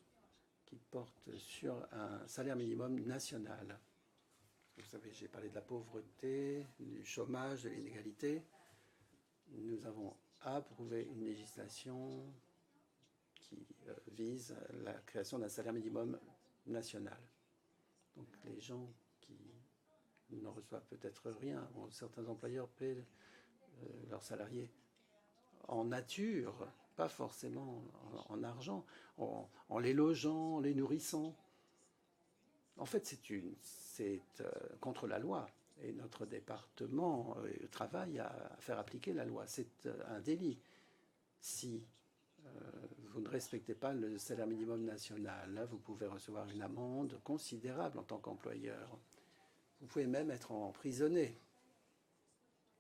qui porte sur un salaire minimum national. Vous savez, j'ai parlé de la pauvreté, du chômage, de l'inégalité. Nous avons approuvé une législation qui vise la création d'un salaire minimum national. Donc les gens qui ne reçoivent peut-être rien, certains employeurs paient leurs salariés en nature, pas forcément en argent, en les logeant, en les nourrissant. En fait, c'est contre la loi. Et notre département travaille à faire appliquer la loi. C'est un délit. Si vous ne respectez pas le salaire minimum national, là, vous pouvez recevoir une amende considérable en tant qu'employeur. Vous pouvez même être emprisonné.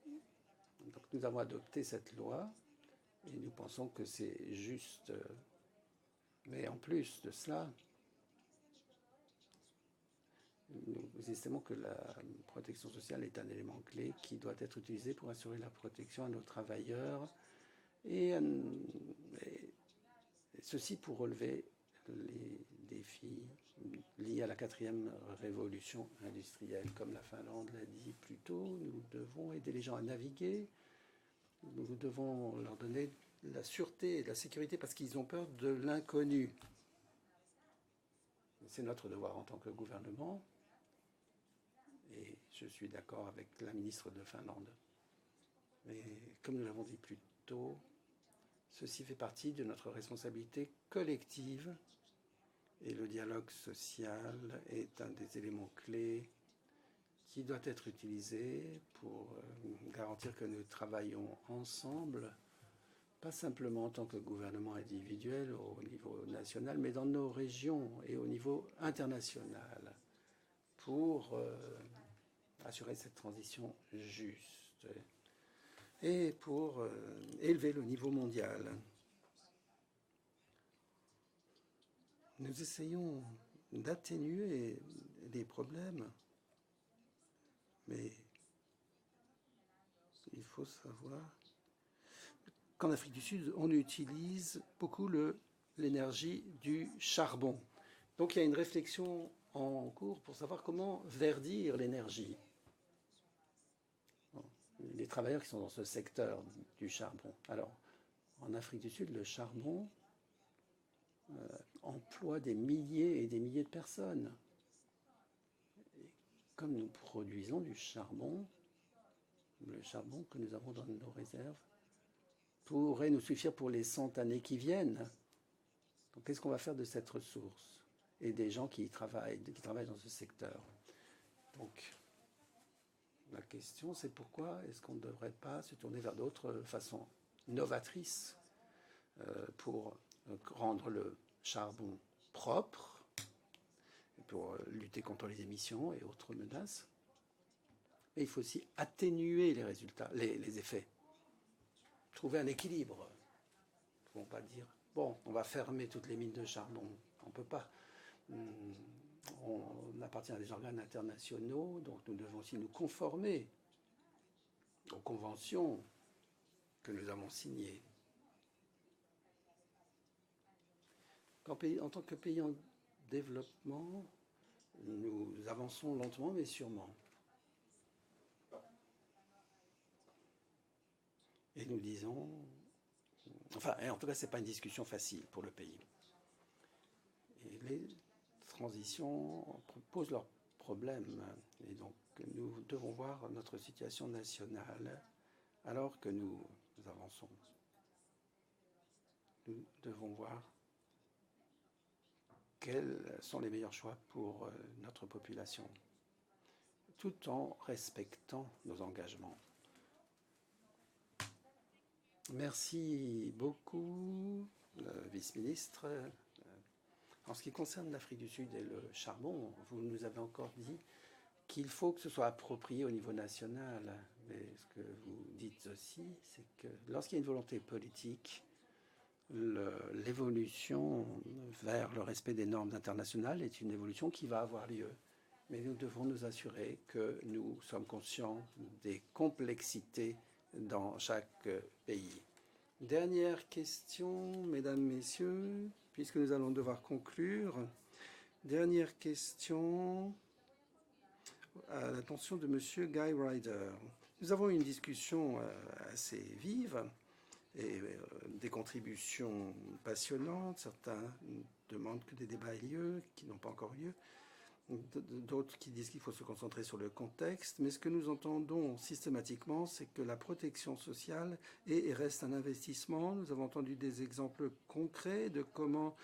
Donc nous avons adopté cette loi et nous pensons que c'est juste Mais en plus de cela, nous estimons que la protection sociale est un élément clé qui doit être utilisé pour assurer la protection à nos travailleurs et ceci pour relever les défis liés à la 4e révolution industrielle. Comme la Finlande l'a dit plus tôt, nous devons aider les gens à naviguer, nous devons leur donner la sûreté et la sécurité parce qu'ils ont peur de l'inconnu. C'est notre devoir en tant que gouvernement. Et je suis d'accord avec la ministre de Finlande. Mais comme nous l'avons dit plus tôt, ceci fait partie de notre responsabilité collective et le dialogue social est un des éléments clés qui doit être utilisé pour garantir que nous travaillons ensemble, pas simplement en tant que gouvernement individuel au niveau national, mais dans nos régions et au niveau international pour assurer cette transition juste et pour élever le niveau mondial. Nous essayons d'atténuer les problèmes, mais il faut savoir qu'en Afrique du Sud, on utilise beaucoup l'énergie du charbon. Donc il y a une réflexion en cours pour savoir comment verdir l'énergie. Bon, les travailleurs qui sont dans ce secteur du charbon. Alors, en Afrique du Sud, le charbon emploie des milliers et des milliers de personnes. Et comme nous produisons du charbon, le charbon que nous avons dans nos réserves pourrait nous suffire pour les 100 années qui viennent. Donc, qu'est-ce qu'on va faire de cette ressource et des gens qui travaillent dans ce secteur? Donc, la question, c'est pourquoi est-ce qu'on ne devrait pas se tourner vers d'autres façons novatrices pour rendre le charbon propre, pour lutter contre les émissions et autres menaces. Mais il faut aussi atténuer les résultats, les effets. Trouver un équilibre. Nous ne pouvons pas dire, bon, on va fermer toutes les mines de charbon. On ne peut pas. On appartient à des organes internationaux, donc nous devons aussi nous conformer aux conventions que nous avons signées. En tant que pays en développement, nous avançons lentement mais sûrement. Et nous disons, enfin, en tout cas, ce n'est pas une discussion facile pour le pays. Et les transitions posent leurs problèmes. Et donc, nous devons voir notre situation nationale alors que nous avançons. Nous devons voir quels sont les meilleurs choix pour notre population, tout en respectant nos engagements. Merci beaucoup, vice-ministre. En ce qui concerne l'Afrique du Sud et le charbon, vous nous avez encore dit qu'il faut que ce soit approprié au niveau national. Mais ce que vous dites aussi, c'est que lorsqu'il y a une volonté politique, l'évolution vers le respect des normes internationales est une évolution qui va avoir lieu. Mais nous devons nous assurer que nous sommes conscients des complexités dans chaque pays. Dernière question, mesdames, messieurs, puisque nous allons devoir conclure. Dernière question à l'attention de Monsieur Guy Ryder. Nous avons eu une discussion assez vive et des contributions passionnantes. Certains demandent que des débats aient lieu, qui n'ont pas encore lieu. D'autres qui disent qu'il faut se concentrer sur le contexte. Mais ce que nous entendons systématiquement, c'est que la protection sociale est et reste un investissement. Nous avons entendu des exemples concrets de comment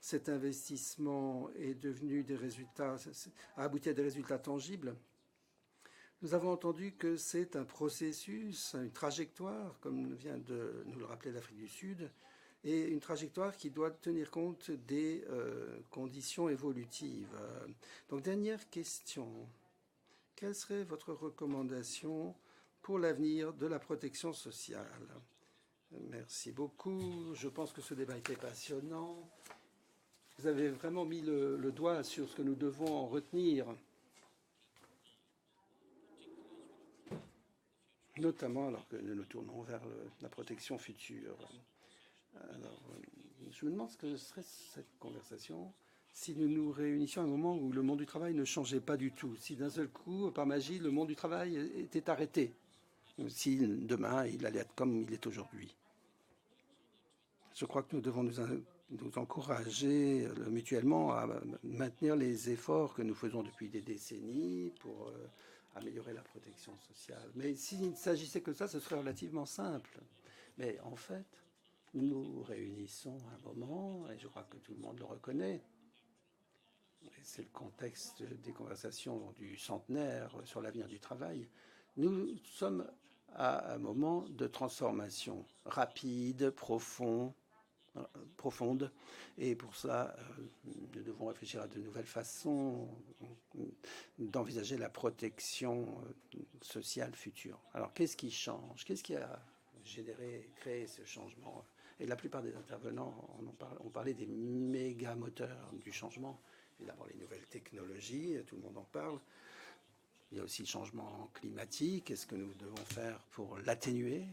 cet investissement est devenu des résultats, a abouti à des résultats tangibles. Nous avons entendu que c'est un processus, une trajectoire, comme vient de nous le rappeler l'Afrique du Sud, et une trajectoire qui doit tenir compte des conditions évolutives. Donc, dernière question. Quelle serait votre recommandation pour l'avenir de la protection sociale? Merci beaucoup. Je pense que ce débat était passionnant Vous avez vraiment mis le doigt sur ce que nous devons en retenir, notamment alors que nous nous tournons vers la protection future. Alors, je me demande ce que serait cette conversation si nous nous réunissions à un moment où le monde du travail ne changeait pas du tout, si d'un seul coup, par magie, le monde du travail était arrêté, si demain il allait être comme il est aujourd'hui. Je crois que nous devons nous encourager mutuellement à maintenir les efforts que nous faisons depuis des décennies pour améliorer la protection sociale. Mais s'il ne s'agissait que ça, ce serait relativement simple. Mais en fait, nous nous réunissons à un moment, et je crois que tout le monde le reconnaît, et c'est le contexte des conversations du centenaire sur l'avenir du travail, nous sommes à un moment de transformation rapide, profonde, et pour ça, nous devons réfléchir à de nouvelles façons d'envisager la protection sociale future. Alors, qu'est-ce qui change? Qu'est-ce qui a créé ce changement? Et la plupart des intervenants ont parlé des méga moteurs du changement. Et d'abord, les nouvelles technologies, tout le monde en parle. Il y a aussi le changement climatique. Qu'est-ce que nous devons faire pour l'atténuer,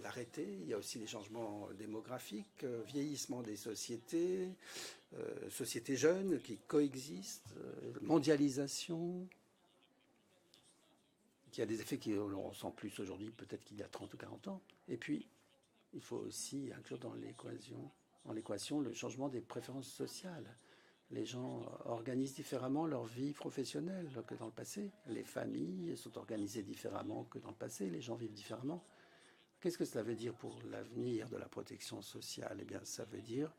l'arrêter? Il y a aussi les changements démographiques, vieillissement des sociétés, sociétés jeunes qui coexistent, mondialisation, qui a des effets qu'on ressent plus aujourd'hui peut-être qu'il y a 30 ou 40 ans. Et puis, il faut aussi inclure dans l'équation le changement des préférences sociales. Les gens organisent différemment leur vie professionnelle que dans le passé. Les familles sont organisées différemment que dans le passé. Les gens vivent différemment. Qu'est-ce que cela veut dire pour l'avenir de la protection sociale? Eh bien, ça veut dire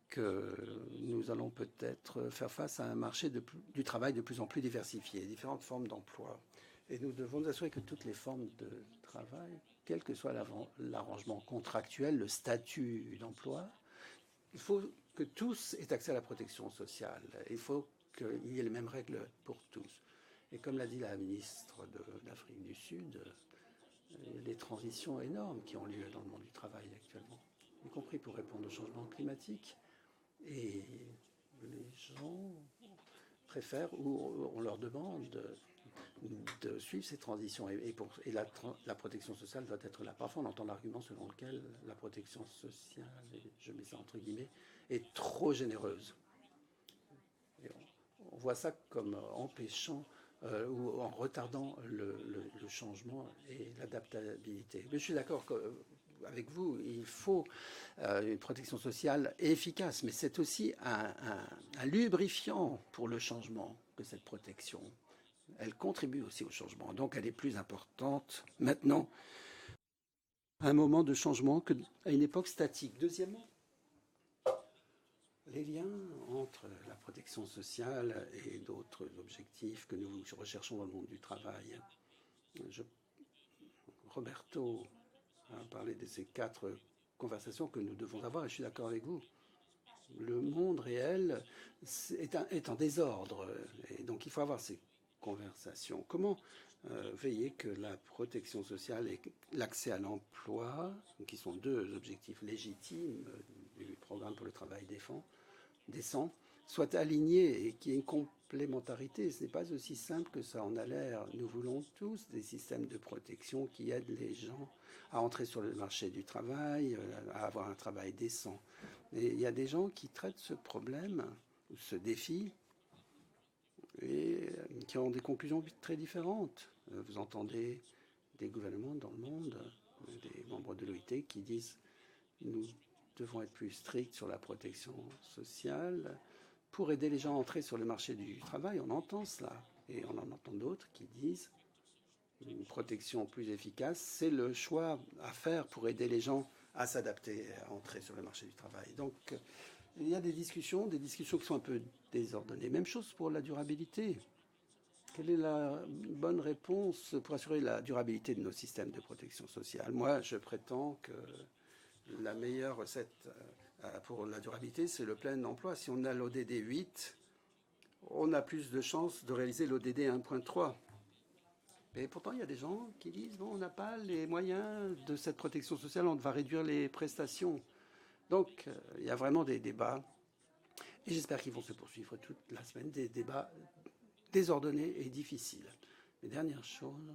que nous allons peut-être faire face à un marché du travail de plus en plus diversifié, différentes formes d'emploi. Et nous devons nous assurer que toutes les formes de travail, quel que soit l'arrangement contractuel, le statut d'emploi, il faut que tous aient accès à la protection sociale. Il faut qu'il y ait les mêmes règles pour tous. Et comme l'a dit la ministre d'Afrique du Sud, les transitions énormes qui ont lieu dans le monde du travail actuellement, y compris pour répondre au changement climatique. Et les gens préfèrent ou on leur demande de suivre ces transitions. Et la protection sociale doit être là. Parfois, on entend l'argument selon lequel la protection sociale, et je mets ça entre guillemets, est trop généreuse. Et on voit ça comme empêchant ou en retardant le changement et l'adaptabilité. Mais je suis d'accord avec vous, il faut une protection sociale efficace, mais c'est aussi un lubrifiant pour le changement que cette protection. Elle contribue aussi au changement, donc elle est plus importante maintenant à un moment de changement qu'à une époque statique. Deuxièmement, les liens entre la protection sociale et d'autres objectifs que nous recherchons dans le monde du travail. Roberto a parlé de ces 4 conversations que nous devons avoir, et je suis d'accord avec vous. Le monde réel est en désordre, et donc il faut avoir ces conversations. Comment veiller que la protection sociale et l'accès à l'emploi, qui sont 2 objectifs légitimes du programme pour le travail décent, soient alignés et qu'il y ait une complémentarité? Ce n'est pas aussi simple que ça en a l'air. Nous voulons tous des systèmes de protection qui aident les gens à entrer sur le marché du travail, à avoir un travail décent. Et il y a des gens qui traitent ce problème, ou ce défi, et qui ont des conclusions très différentes. Vous entendez des gouvernements dans le monde, des membres de l'OIT qui disent nous devons être plus stricts sur la protection sociale pour aider les gens à entrer sur le marché du travail. On entend cela. Et on en entend d'autres qui disent une protection plus efficace, c'est le choix à faire pour aider les gens à s'adapter, à entrer sur le marché du travail. Donc, il y a des discussions qui sont un peu désordonnées. Même chose pour la durabilité. Quelle est la bonne réponse pour assurer la durabilité de nos systèmes de protection sociale? Moi, je prétends que la meilleure recette pour la durabilité, c'est le plein emploi. Si on a l'ODD 8, on a plus de chances de réaliser l'ODD 1.3. Et pourtant, il y a des gens qui disent bon, on n'a pas les moyens de cette protection sociale, on va réduire les prestations. Donc, il y a vraiment des débats. Et j'espère qu'ils vont se poursuivre toute la semaine, des débats désordonnés et difficiles. Mais dernière chose,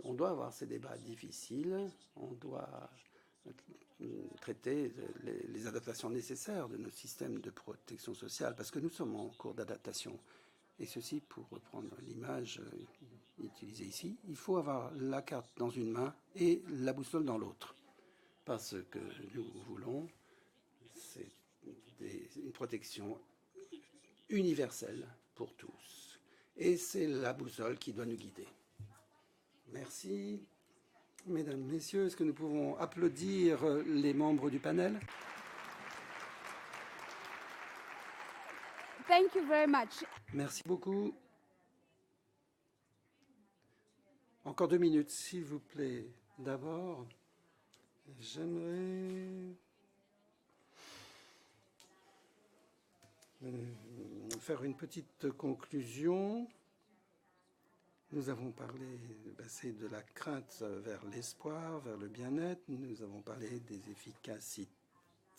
on doit avoir ces débats difficiles, on doit traiter les adaptations nécessaires de nos systèmes de protection sociale, parce que nous sommes en cours d'adaptation. Et ceci, pour reprendre l'image utilisée ici, il faut avoir la carte dans une main et la boussole dans l'autre. Parce que nous voulons, c'est une protection universelle pour tous. Et c'est la boussole qui doit nous guider. Merci. Mesdames, Messieurs, est-ce que nous pouvons applaudir les membres du panel? Thank you very much. Merci beaucoup. Encore 2 minutes, s'il vous plaît. D'abord, j'aimerais faire une petite conclusion. Nous avons parlé de la crainte vers l'espoir, vers le bien-être. Nous avons parlé des efficacités,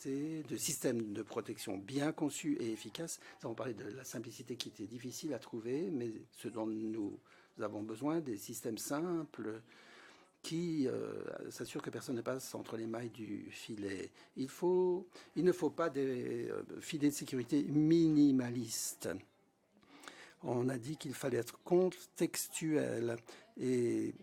de systèmes de protection bien conçus et efficaces. Nous avons parlé de la simplicité qui était difficile à trouver, mais ce dont nous avons besoin, des systèmes simples qui s'assurent que personne ne passe entre les mailles du filet. Il ne faut pas des filets de sécurité minimalistes. On a dit qu'il fallait être contextuel et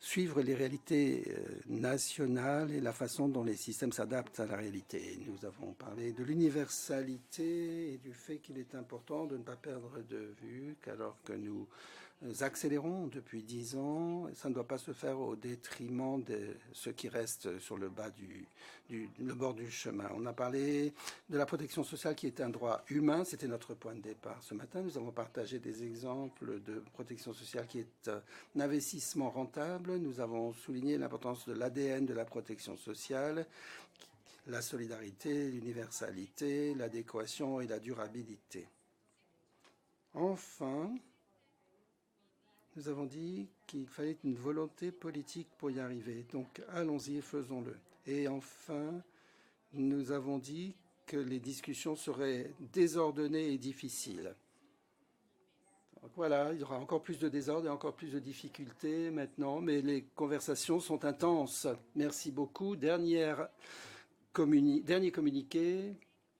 suivre les réalités nationales et la façon dont les systèmes s'adaptent à la réalité. Nous avons parlé de l'universalité et du fait qu'il est important de ne pas perdre de vue qu'alors que nous accélérons depuis 10 ans, ça ne doit pas se faire au détriment de ceux qui restent sur le bas le bord du chemin. On a parlé de la protection sociale qui est un droit humain, c'était notre point de départ ce matin. Nous avons partagé des exemples de protection sociale qui est un investissement rentable. Nous avons souligné l'importance de l'ADN de la protection sociale, la solidarité, l'universalité, l'adéquation et la durabilité. Enfin, nous avons dit qu'il fallait une volonté politique pour y arriver. Donc, allons-y et faisons-le. Et enfin, nous avons dit que les discussions seraient désordonnées et difficiles. Donc voilà, il y aura encore plus de désordre et encore plus de difficultés maintenant, mais les conversations sont intenses. Merci beaucoup. Dernier communiqué.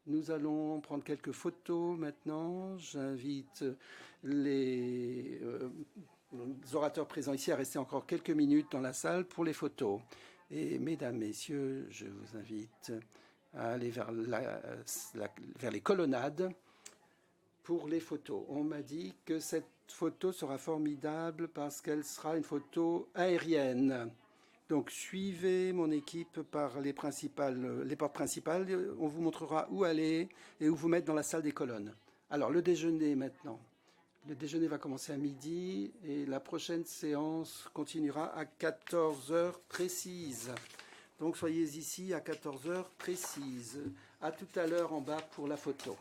Nous allons prendre quelques photos maintenant. J'invite les orateurs présents ici à rester encore quelques minutes dans la salle pour les photos. Et mesdames, messieurs, je vous invite à aller vers les colonnades pour les photos. On m'a dit que cette photo sera formidable parce qu'elle sera une photo aérienne. Donc suivez mon équipe par les portes principales. On vous montrera où aller et où vous mettre dans la salle des colonnes. Alors le déjeuner maintenant. Le déjeuner va commencer à midi et la prochaine séance continuera à 14 heures précises. Donc soyez ici à 14 heures précises. À tout à l'heure en bas pour la photo.